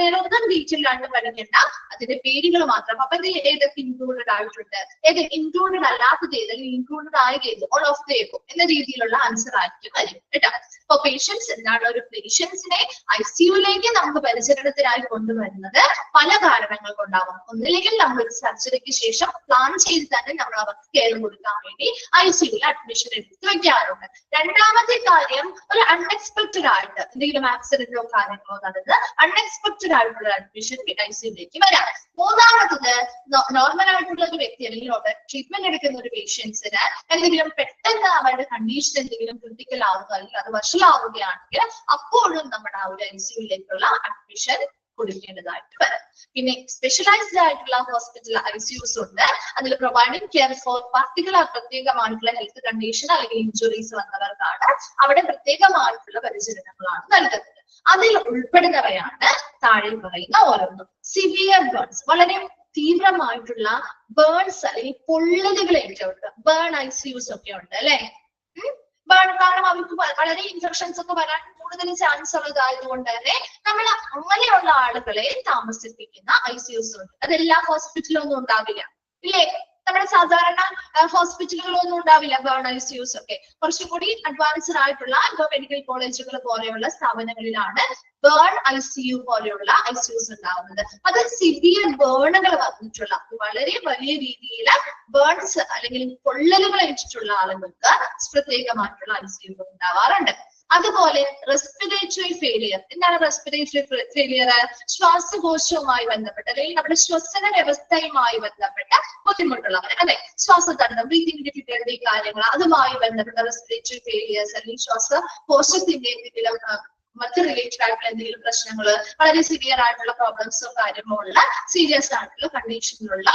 വേറെ ഒന്നും ഡീറ്റെയിൽ ആയിട്ട് പഠിക്കേണ്ട, അതിന്റെ പേരുകൾ മാത്രം. അപ്പൊ ഇത് ഏതൊക്കെ ഇൻക്ലൂഡഡ് ആയിട്ടുണ്ട്, ഏത് ഇൻക്ലൂഡഡ് അല്ലാത്തത് ഏത്, അല്ലെങ്കിൽ ഇൻക്ലൂഡഡ് ആയത് ഏത്, ഓൾ ഓഫ് ദ എബോ എന്ന രീതിയിലുള്ള ആൻസർ ആയിരിക്കും വരും കേട്ടോ. അപ്പൊ പേഷ്യൻസ് എന്താണ്, ഒരു പേഷ്യൻസിനെ ഐസിയുവിലേക്ക് നമുക്ക് പരിചരണത്തിനായി കൊണ്ടുവരുന്നത് പല കാരണങ്ങൾ കൊണ്ടാവും. ഒന്നില്ലെങ്കിൽ നമ്മൾ ഒരു സർജറിക്ക് ശേഷം പ്ലാൻ ചെയ്ത് തന്നെ നമ്മൾ അവർക്ക് കെയർ കൊടുക്കാൻ വേണ്ടി ഐസിയുവിൽ അഡ്മിഷൻ എടുത്ത് വെക്കാറുണ്ട്. രണ്ടാമത്തെ കാര്യം, ഒരു അൺഎക്സ്പെക്ടഡ് ആയിട്ട് എന്തെങ്കിലും ആക്സിഡന്റോ കാര്യങ്ങളോ നടന്ന് അൺഎക്സ്പെക്ടഡ് ആയിട്ടുള്ള അഡ്മിഷൻ ഐസിയുവിലേക്ക് വരാം. മൂന്നാമത്തത്, നോർമൽ ആയിട്ടുള്ള ഒരു വ്യക്തി അല്ലെങ്കിൽ ട്രീറ്റ്മെന്റ് എടുക്കുന്ന ഒരു പേഷ്യൻസിന് എന്തെങ്കിലും പെട്ടെന്ന് അവരുടെ കണ്ടീഷൻ എന്തെങ്കിലും ക്രിട്ടിക്കൽ ആവുക അല്ലെങ്കിൽ അത് വഷളാവുകയാണെങ്കിൽ അപ്പോഴും നമ്മുടെ ആ ഒരു ICUയിലേക്കുള്ള അഡ്മിഷൻ കൊടുക്കേണ്ടതായിട്ട് വരും. പിന്നെ സ്പെഷ്യലൈസ്ഡ് ആയിട്ടുള്ള ഹോസ്പിറ്റൽ ICUs ഉണ്ട്. അതിൽ പ്രൊവൈഡിംഗ് കെയർ ഫോർ പ്രത്യേകമായിട്ടുള്ള ഹെൽത്ത് കണ്ടീഷൻ അല്ലെങ്കിൽ ഇഞ്ചുറീസ് വന്നവർക്കാണ് അവിടെ പ്രത്യേകമായിട്ടുള്ള പരിചരണങ്ങളാണ് നൽകുന്നത്. അതിൽ ഉൾപ്പെടുന്നവയാണ് താഴെ പറയുന്ന ഓരോന്നും. സിവിയർ ബേൺസ്, വളരെ തീവ്രമായിട്ടുള്ള ബേൺസ് അല്ലെങ്കിൽ പൊള്ളലുകൾ ഏറ്റവർക്ക് ബേൺ ICUs ഒക്കെ ഉണ്ട് അല്ലെ. ബേൺ കാരണം അവർക്ക് വളരെ ഇൻഫെക്ഷൻസ് ഒക്കെ വരാൻ കൂടുതൽ ചാൻസ് ഉള്ളതായതുകൊണ്ട് തന്നെ നമ്മൾ അങ്ങനെയുള്ള ആളുകളെ താമസിപ്പിക്കുന്ന ICUs ഉണ്ട്. അത് എല്ലാ ഹോസ്പിറ്റലൊന്നും ഉണ്ടാവില്ല ഇല്ലേ. നമ്മുടെ സാധാരണ ഹോസ്പിറ്റലുകളൊന്നും ഉണ്ടാവില്ല ബേൺ ICUs ഒക്കെ. കുറച്ചുകൂടി അഡ്വാൻസ്ഡ് ആയിട്ടുള്ള മെഡിക്കൽ കോളേജുകൾ പോലെയുള്ള സ്ഥാപനങ്ങളിലാണ് ബേൺ ICU പോലെയുള്ള ICUs ഉണ്ടാവുന്നത്. അത് സിവിയർ ബേണുകൾ വന്നിട്ടുള്ള വളരെ വലിയ രീതിയിൽ ബേൺസ് അല്ലെങ്കിൽ പൊള്ളലുകൾ ഏറ്റിട്ടുള്ള ആളുകൾക്ക് പ്രത്യേകമായിട്ടുള്ള ICU ഉണ്ടാവാറുണ്ട്. അതുപോലെ റെസ്പിറേറ്ററി ഫെയിലിയർ. എന്താണ് റെസ്പിറേറ്ററി ഫെയിലിയർ? ശ്വാസകോശവുമായി ബന്ധപ്പെട്ട അല്ലെങ്കിൽ നമ്മുടെ ശ്വസന വ്യവസ്ഥയുമായി ബന്ധപ്പെട്ട ബുദ്ധിമുട്ടുള്ളവർ അല്ലെ, ശ്വാസതടസ്സം, ബ്രീതിങ് ഡിഫിക്കൽറ്റി കാര്യങ്ങൾ അതുമായി ബന്ധപ്പെട്ട റെസ്പിറേറ്ററി ഫെയിലിയേഴ്സ് അല്ലെങ്കിൽ ശ്വാസകോശത്തിന്റെ എന്തെങ്കിലും മറ്റ് റിലേറ്റഡ് ആയിട്ടുള്ള എന്തെങ്കിലും പ്രശ്നങ്ങൾ, വളരെ സിവിയർ ആയിട്ടുള്ള പ്രോബ്ലംസോ കാര്യങ്ങളോ ഉള്ള സീരിയസ് ആയിട്ടുള്ള കണ്ടീഷനിലുള്ള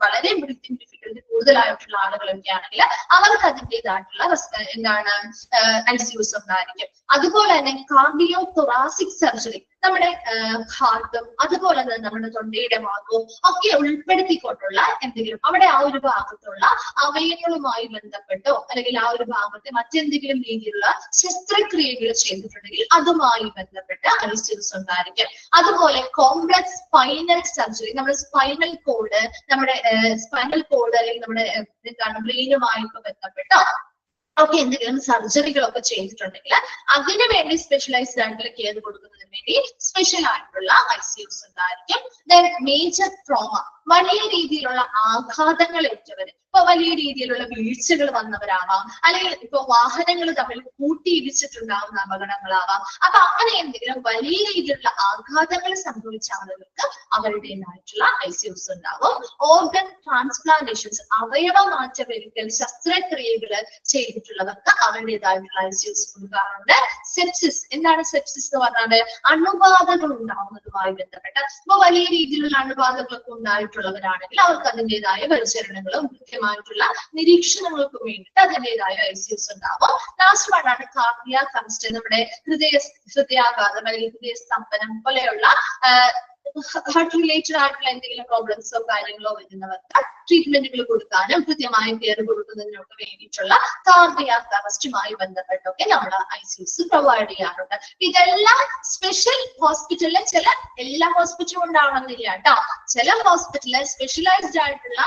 വളരെ ബ്രീത്തിങ് ഡിഫിക്കൽറ്റി കൂടുതലായിട്ടുള്ള ആളുകളൊക്കെ ആണെങ്കിൽ അവർക്ക് അതിൻ്റെതായിട്ടുള്ള എന്താണ് ICUs ഉണ്ടായിരിക്കും. അതുപോലെ തന്നെ കാർഡിയോ തൊറാസിക് സർജറി, നമ്മുടെ ഹാർട്ടും അതുപോലെ തന്നെ നമ്മുടെ തൊണ്ടയുടെ ഭാഗവും ഒക്കെ ഉൾപ്പെടുത്തിക്കൊണ്ടുള്ള എന്തെങ്കിലും അവിടെ ആ ഒരു ഭാഗത്തുള്ള അവയവങ്ങളുമായി ബന്ധപ്പെട്ടോ അല്ലെങ്കിൽ ആ ഒരു ഭാഗത്തെ മറ്റെന്തെങ്കിലും രീതിയിലുള്ള ശസ്ത്രക്രിയകൾ ചെയ്തിട്ടുണ്ടെങ്കിൽ അതുമായി ബന്ധപ്പെട്ട ICUs ഉണ്ടായിരിക്കും. അതുപോലെ കോംപ്ലക്സ് സ്പൈനൽ സർജറി, നമ്മുടെ സ്പൈനൽ കോഡ് അല്ലെങ്കിൽ നമ്മുടെ എന്താണ് ബ്രെയിനുമായിട്ട് ബന്ധപ്പെട്ടോ ഒക്കെ എന്തെങ്കിലും സർജറികളൊക്കെ ചെയ്തിട്ടുണ്ടെങ്കിൽ അതിനു വേണ്ടി സ്പെഷ്യലൈസ്ഡ് ആയിട്ടുള്ള കെയർ കൊടുക്കുന്നതിന് വേണ്ടി സ്പെഷ്യൽ ആയിട്ടുള്ള ICUs ഉണ്ടായിരിക്കും. ദെൻ മേജർ ട്രോമ, വലിയ രീതിയിലുള്ള ആഘാതങ്ങൾ ഏറ്റവര്, ഇപ്പൊ വലിയ രീതിയിലുള്ള വീഴ്ചകൾ വന്നവരാവാം, അല്ലെങ്കിൽ ഇപ്പൊ വാഹനങ്ങൾ തമ്മിൽ കൂട്ടിയിടിച്ചിട്ടുണ്ടാവുന്ന അപകടങ്ങളാവാം. അപ്പൊ അങ്ങനെ എന്തെങ്കിലും വലിയ രീതിയിലുള്ള ആഘാതങ്ങൾ സംഭവിച്ച ആളുകൾക്ക് അവരുടേതായിട്ടുള്ള ICUs ഉണ്ടാവും. ഓർഗൻ ട്രാൻസ്പ്ലാന്റേഷൻസ്, അവയവ മാറ്റവരുത്തൽ ശസ്ത്രക്രിയകൾ ചെയ്തിട്ടുള്ളവർക്ക് അവരുടേതായിട്ടുള്ള ICUs കൊടുക്കാറുണ്ട്. സെപ്സിസ്, എന്താണ് സെപ്സിസ് എന്ന് പറഞ്ഞാൽ അണുബാധകൾ ഉണ്ടാവുന്നതുമായി ബന്ധപ്പെട്ട ഇപ്പൊ വലിയ രീതിയിലുള്ള അണുബാധകളൊക്കെ ഉണ്ടായിട്ടുള്ളവരാണെങ്കിൽ അവർക്ക് അതിൻ്റെതായ പരിചരണങ്ങളും കൃത്യമായിട്ടുള്ള നിരീക്ഷണങ്ങൾക്കും വേണ്ടിയിട്ട് അതിൻ്റെതായ ICUs ഉണ്ടാവും. ലാസ്റ്റ് വണ്ണാണ് കാർഡിയാക് അറസ്റ്റ്, നമ്മുടെ ഹൃദയാഘാതം അല്ലെങ്കിൽ ഹൃദയസ്തംഭനം പോലെയുള്ള ഹാർട്ട് റിലേറ്റഡ് ആയിട്ടുള്ള എന്തെങ്കിലും പ്രോബ്ലംസോ കാര്യങ്ങളോ വരുന്നവർക്ക് ട്രീറ്റ്മെന്റുകൾ കൊടുക്കാനും കൃത്യമായ കെയർ കൊടുക്കുന്നതിനൊക്കെ വേണ്ടിയിട്ടുള്ള കാർഡിയാക് അറസ്റ്റുമായി ബന്ധപ്പെട്ടൊക്കെ നമ്മൾ ICUs പ്രൊവൈഡ് ചെയ്യാറുണ്ട്. ഇതെല്ലാം സ്പെഷ്യൽ ഹോസ്പിറ്റലിലെ എല്ലാ ഹോസ്പിറ്റലും ഉണ്ടാവണമെന്നില്ല കേട്ടോ. ചില ഹോസ്പിറ്റലിൽ സ്പെഷ്യലൈസ്ഡ് ആയിട്ടുള്ള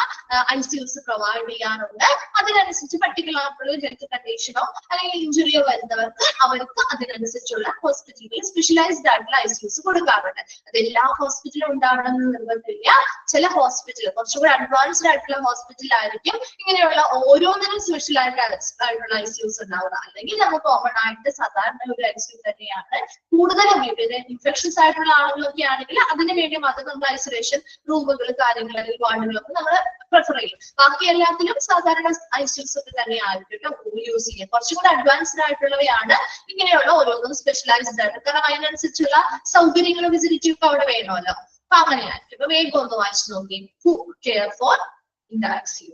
ICUs പ്രൊവൈഡ് ചെയ്യാറുണ്ട്. അതിനനുസരിച്ച് പർട്ടിക്കുലർ ആയിട്ടുള്ള ഹെൽത്ത് കണ്ടീഷനോ അല്ലെങ്കിൽ ഇഞ്ചുറിയോ വരുന്നവർക്ക് അവർക്ക് അതിനനുസരിച്ചുള്ള ഹോസ്പിറ്റലുകൾ സ്പെഷ്യലൈസ്ഡ് ആയിട്ടുള്ള ICUs കൊടുക്കാറുണ്ട്. അത് എല്ലാ ഹോസ്പിറ്റലും ഉണ്ടാവണമെന്ന് നിർബന്ധമില്ല. ചില ഹോസ്പിറ്റൽ കുറച്ചുകൂടി അഡ്വാൻസ്ഡ് ആയിട്ടുള്ള ഹോസ്പിറ്റലായിരിക്കും ഇങ്ങനെയുള്ള ഓരോന്നിനും സ്പെഷ്യൽ ആയിട്ടുള്ള ICUs ഉണ്ടാവുക. അല്ലെങ്കിൽ നമുക്ക് കോമൺ ആയിട്ട് സാധാരണ ഒരു ICU തന്നെയാണ്. കൂടുതലും ഇൻഫെക്ഷൻസ് ആയിട്ടുള്ള ആളുകളൊക്കെ ആണെങ്കിൽ അതിനു വേണ്ടി മാത്രം നമ്മൾ ഐസൊലേഷൻ റൂമുകൾ കാര്യങ്ങൾ അല്ലെങ്കിൽ വാർഡുകളൊക്കെ നമ്മൾ പ്രിഫർ ചെയ്യും. ബാക്കി എല്ലാത്തിലും സാധാരണ ICUs ഒക്കെ തന്നെയായിരിക്കും യൂസ് ചെയ്യുക. കുറച്ചുകൂടി അഡ്വാൻസ്ഡ് ആയിട്ടുള്ളവയാണ് ഇങ്ങനെയുള്ള ഓരോന്നും സ്പെഷ്യലൈസ്ഡ് ആയിട്ട്, കാരണം അതിനനുസരിച്ചുള്ള സൗകര്യങ്ങളും ഫെസിലിറ്റിയും ഒക്കെ അവിടെ വേണമല്ലോ. അപ്പൊ അങ്ങനെയായിരിക്കും. ഇപ്പൊ വേഗം ഒന്ന് വായിച്ചു നോക്കി. Who care for in the ICU.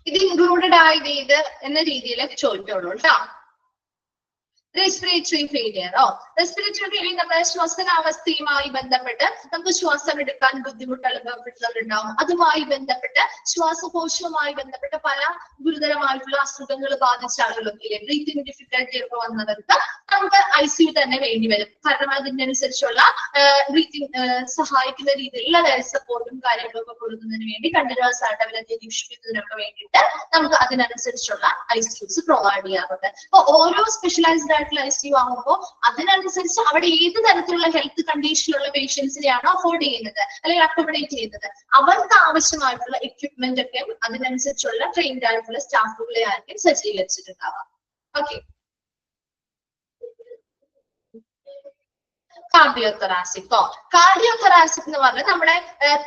ഇത് ഇൻക്ലൂഡഡ് ആയത് ഇത് എന്ന രീതിയിലൊക്കെ ചോദിക്കുള്ളൂ കേട്ടോ. റെസ്പിറേറ്ററി ഫെയിലിയറോ, റെസ്പിറേറ്ററി ഫെയിലിയർ നമ്മുടെ ശ്വസനാവസ്ഥയുമായി ബന്ധപ്പെട്ട് നമുക്ക് ശ്വാസം എടുക്കാൻ ബുദ്ധിമുട്ട് അനുഭവപ്പെടുന്നവരുണ്ടാവും. അതുമായി ബന്ധപ്പെട്ട് ശ്വാസകോശവുമായി ബന്ധപ്പെട്ട പല ഗുരുതരമായിട്ടുള്ള അസുഖങ്ങൾ ബാധിച്ച ആളുകളൊക്കെ ബ്രീത്തിങ് ഡിഫിക്കൽറ്റി ഒക്കെ വന്നവർക്ക് നമുക്ക് ICU തന്നെ വേണ്ടി വരും. കാരണം അതിനനുസരിച്ചുള്ള ബ്രീത്തിങ് സഹായിക്കുന്ന രീതിയിലുള്ള ലൈഫ് സപ്പോർട്ടും കാര്യങ്ങളൊക്കെ കൊടുക്കുന്നതിന് വേണ്ടി കണ്ടിന്യൂസ് ആയിട്ട് അവരെ നിരീക്ഷിക്കുന്നതിനൊക്കെ വേണ്ടിയിട്ട് നമുക്ക് അതിനനുസരിച്ചുള്ള ICUs പ്രൊവൈഡ് ചെയ്യാറുണ്ട്. അപ്പൊ ഓരോ സ്പെഷ്യലൈസ്ഡ് ആയിട്ടുള്ള ICU ആകുമ്പോൾ അതിനനുസരിച്ച് അവിടെ ഏത് തരത്തിലുള്ള ഹെൽത്ത് കണ്ടീഷനിലുള്ള പേഷ്യൻസിനെയാണോ അഫോർഡ് ചെയ്യുന്നത് അല്ലെങ്കിൽ അക്കോമഡേറ്റ് ചെയ്യുന്നത് അവർക്ക് ആവശ്യമായിട്ടുള്ള എക്യുപ്മെന്റ് ഒക്കെ അതിനനുസരിച്ചുള്ള ട്രെയിൻഡ് ആയിട്ടുള്ള സ്റ്റാഫുകളെ ആയിരിക്കും സജ്ജീകരിച്ചിട്ടുണ്ടാവുക. Okay, cardiothoracic. കാർഡിയോതൊറാസിക് എന്ന് പറഞ്ഞാൽ നമ്മുടെ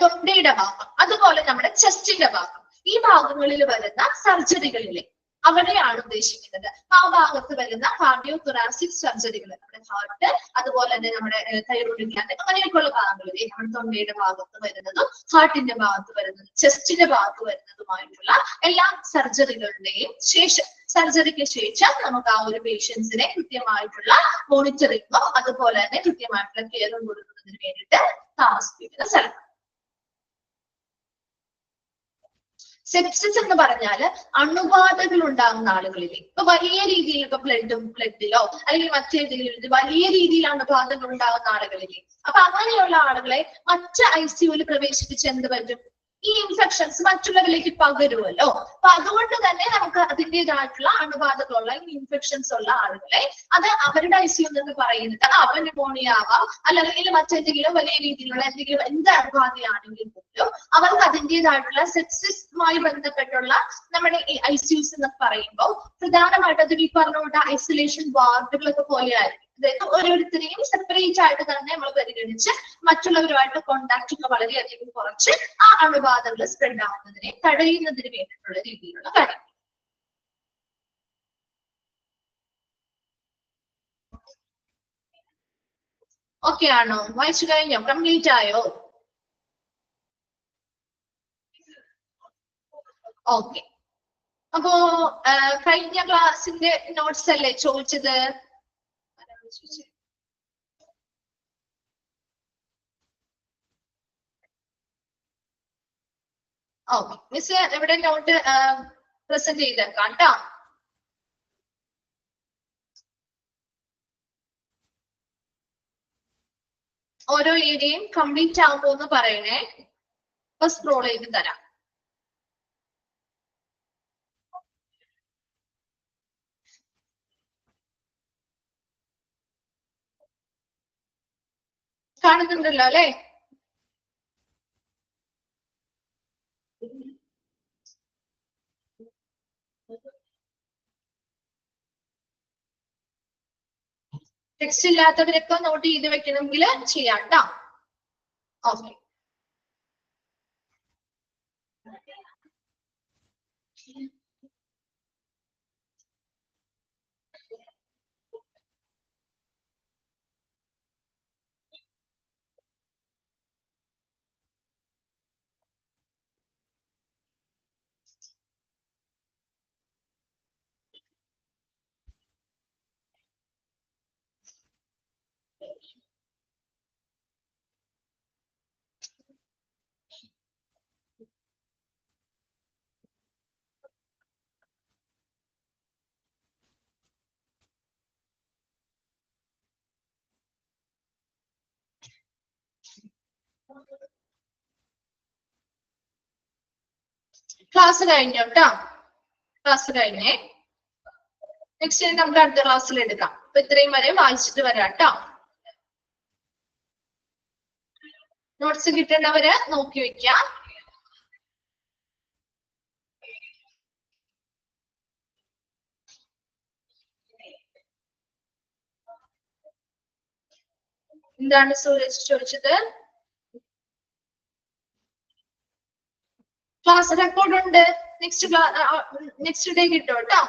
തൊണ്ടയുടെ ഭാഗം, അതുപോലെ നമ്മുടെ ചെസ്റ്റിന്റെ ഭാഗം, ഈ ഭാഗങ്ങളിൽ വരുന്ന സർജറികളിലെ അവിടെയാണ് ഉദ്ദേശിക്കുന്നത്. ആ ഭാഗത്ത് വരുന്ന കാർഡിയോതൊറാസിക് സർജറികൾ, നമ്മുടെ ഹാർട്ട്, അതുപോലെ തന്നെ നമ്മുടെ തൈറോയ്ഡ് ഗ്ലാൻഡ്, അങ്ങനെയൊക്കെയുള്ള ഭാഗങ്ങളിലെ നമ്മുടെ തൊണ്ടയുടെ ഭാഗത്ത് വരുന്നതും ഹാർട്ടിന്റെ ഭാഗത്ത് വരുന്നതും ചെസ്റ്റിന്റെ ഭാഗത്ത് വരുന്നതുമായിട്ടുള്ള എല്ലാ സർജറികളുടെയും ശേഷം, സർജറിക്ക് ശേഷം നമുക്ക് ആ ഒരു പേഷ്യൻസിനെ കൃത്യമായിട്ടുള്ള മോണിറ്ററിങ്ങോ അതുപോലെ തന്നെ കൃത്യമായിട്ടുള്ള കെയറും കൊടുക്കുന്നതിന് വേണ്ടിയിട്ട് താമസിപ്പിക്കുന്ന സ്ഥലം. സെപ്സിസ് എന്ന് പറഞ്ഞാൽ അണുബാധകൾ ഉണ്ടാകുന്ന ആളുകളിൽ ഇപ്പൊ വലിയ രീതിയിൽ ഇപ്പൊ ബ്ലഡിലോ അല്ലെങ്കിൽ മറ്റേതെങ്കിലും വലിയ രീതിയിൽ അണുബാധകൾ ഉണ്ടാകുന്ന ആളുകളിൽ, അപ്പൊ അങ്ങനെയുള്ള ആളുകളെ മറ്റ് ICUവിൽ പ്രവേശിപ്പിച്ച് എന്ത് പറ്റും, ഈ ഇൻഫെക്ഷൻസ് മറ്റുള്ളവരിലേക്ക് പകരുമല്ലോ. അപ്പൊ അതുകൊണ്ട് തന്നെ നമുക്ക് അതിൻ്റെതായിട്ടുള്ള അണുബാധകളുള്ള ഇൻഫെക്ഷൻസ് ഉള്ള ആളുകളെ അത് അവരുടെ ICU എന്ന് പറയുന്നത് അവ ന്യൂമോണിയ ആവാം, അല്ലെങ്കിൽ മറ്റെന്തെങ്കിലും വലിയ രീതിയിലുള്ള എന്തെങ്കിലും എന്ത് അണുബാധയാണെങ്കിൽ പോലും അവർക്ക് അതിൻ്റെതായിട്ടുള്ള സെപ്സിസുമായി ബന്ധപ്പെട്ടുള്ള നമ്മുടെ ഈ ICUs എന്ന് പറയുമ്പോൾ പ്രധാനമായിട്ട് അത് ഈ പറഞ്ഞുകൊണ്ട് ഐസൊലേഷൻ വാർഡുകളൊക്കെ പോലെയായിരിക്കും. അതായത് ഓരോരുത്തരെയും സെപ്പറേറ്റ് ആയിട്ട് തന്നെ നമ്മൾ പരിഗണിച്ച് മറ്റുള്ളവരുമായിട്ട് കോണ്ടാക്ട് ഒക്കെ വളരെയധികം കുറച്ച് ആ അണുബാധകൾ സ്പ്രെഡ് ആവുന്നതിനെ തടയുന്നതിന് വേണ്ടിയിട്ടുള്ള രീതിയിലുള്ള കാര്യം. ഓക്കെ ആണോ? വായിച്ചു കഴിഞ്ഞോ? കംപ്ലീറ്റ് ആയോ? ഓക്കെ, അപ്പോ കഴിഞ്ഞ ക്ലാസ്സിന്റെ നോട്ട്സ് അല്ലേ ചോദിച്ചത്? ഓക്കെ, മിസ് ഇവിടെ നോട്ട് പ്രസന്റ് ചെയ്തേക്കാം കേട്ടോ. ഓരോ ഏരിയയും കംപ്ലീറ്റ് ആകുമ്പോ എന്ന് പറയണേ, അപ്പൊ സ്ക്രോൾ ചെയ്ത് തരാം. കാണുന്നുണ്ടല്ലോ അല്ലെ? ടെക്സ്റ്റ് ഇല്ലാത്തവരൊക്കെ നോട്ട് ചെയ്ത് വെക്കണമെങ്കിൽ ചെയ്യാം കേട്ടോ. ഓക്കെ, ക്ലാസ് കഴിഞ്ഞു കേട്ടോ. ക്ലാസ് കഴിഞ്ഞേ, നെക്സ്റ്റ് നമുക്ക് അടുത്ത ക്ലാസ്സിൽ എടുക്കാം. അപ്പൊ ഇത്രയും വരെ വായിച്ചിട്ട് വരാം കേട്ടോ. നോട്ട്സ് കിട്ടേണ്ടവര് നോക്കി വെക്കാം. എന്താണ് സൂരജ് ചോദിച്ചത്? ക്ലാസ് റെക്കോർഡ് ഉണ്ട്, നെക്സ്റ്റ് ഡേ കിട്ടും കേട്ടോ.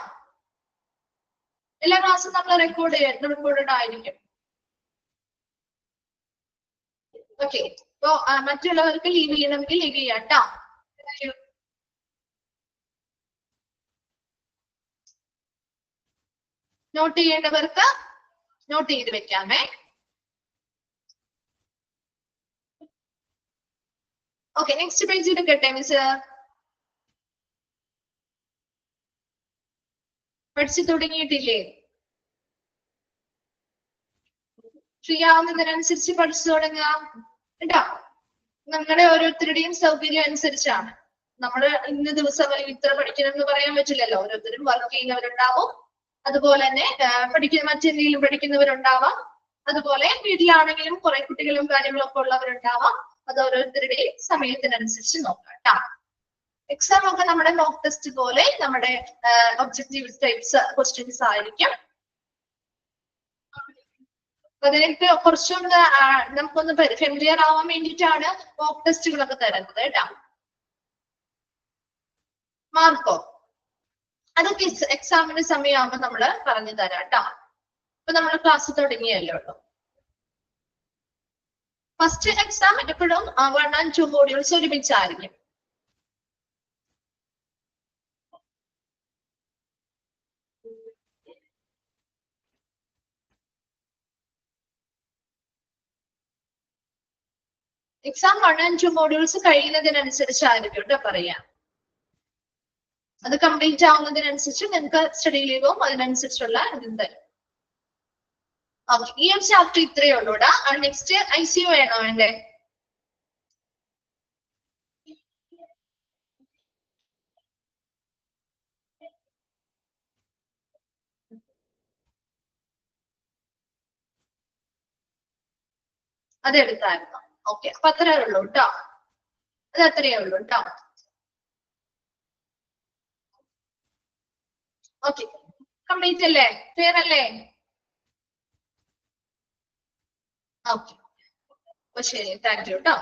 എല്ലാ ക്ലാസ്സും നമ്മൾ റെക്കോർഡഡ് ആയിരിക്കും. ഓക്കെ, അപ്പൊ മറ്റുള്ളവർക്ക് ലീവ് ചെയ്യണമെങ്കിൽ ലീവ് ചെയ്യാം കേട്ടോ. നോട്ട് ചെയ്യേണ്ടവർക്ക് നോട്ട് ചെയ്ത് വെക്കാമേ. ഓക്കെ, നെക്സ്റ്റ് പേജ് എടുക്കട്ടെ മിസ്. പഠിച്ചു തുടങ്ങിയിട്ടില്ലേ? ഫ്രീ ആവുന്നതിനനുസരിച്ച് പഠിച്ചു തുടങ്ങാം കേട്ടോ. നമ്മുടെ ഓരോരുത്തരുടെയും സൗകര്യം അനുസരിച്ചാണ്. നമ്മള് ഇന്ന ദിവസം ഇത്ര പഠിക്കണം എന്ന് പറയാൻ പറ്റില്ലല്ലോ. ഓരോരുത്തരും വർക്ക് ചെയ്യുന്നവരുണ്ടാവും, അതുപോലെ തന്നെ മറ്റെന്തെങ്കിലും പഠിക്കുന്നവരുണ്ടാവാം. അതുപോലെ വീട്ടിലാണെങ്കിലും കുറെ കുട്ടികളും കാര്യങ്ങളൊക്കെ ഉള്ളവരുണ്ടാവാം. അത് ഓരോരുത്തരുടെയും സമയത്തിനനുസരിച്ച് നോക്കാം കേട്ടോ. എക്സാം ഒക്കെ നമ്മുടെ മോക്ക് ടെസ്റ്റ് പോലെ നമ്മുടെ ഒബ്ജക്റ്റീവ് ടൈപ്സ് ക്വസ്റ്റ്യൻസ് ആയിരിക്കും. അതിനൊക്കെ കുറച്ചൊന്ന് നമുക്കൊന്ന് ഫെമിലിയർ ആവാൻ വേണ്ടിയിട്ടാണ് മോക്ക് ടെസ്റ്റുകളൊക്കെ തരുന്നത് കേട്ടോ. മാർക്കോ അതൊക്കെ എക്സാമിന്റെ സമയമാകുമ്പോൾ നമ്മൾ പറഞ്ഞു തരാം കേട്ടോ. ഇപ്പൊ നമ്മൾ ക്ലാസ് തുടങ്ങിയല്ലോ. ഫസ്റ്റ് എക്സാം എപ്പോഴും 1 and 2 മോഡ്യൂൾസ് ഒരുമിച്ചായിരിക്കും. എക്സാം 1 and 2 മോഡ്യൂൾസ് കഴിയുന്നതിനനുസരിച്ചായിരിക്കും കേട്ടോ പറയാം. അത് കംപ്ലീറ്റ് ആവുന്നതിനനുസരിച്ച് നിങ്ങൾക്ക് സ്റ്റഡി ലീവും അതിനനുസരിച്ചുള്ള ഇതും തരും. ഓക്കെ, ഈ ഒരു ചാപ്റ്റർ ഇത്രയേ ഉള്ളൂ. നെക്സ്റ്റ് ICU വേണോ വേണ്ടേ? അതെടുത്തായിരുന്നു. ഓക്കെ, അപ്പൊ അത്രയേ ഉള്ളൂ കേട്ടോ. അത് അത്രയേ ഉള്ളൂ കേട്ടോ. ഓക്കെ, കംപ്ലീറ്റ് അല്ലേ? ക്ലിയർ അല്ലേ? ഓക്കെ, അപ്പൊ ശരി, താങ്ക് യു കേട്ടോ.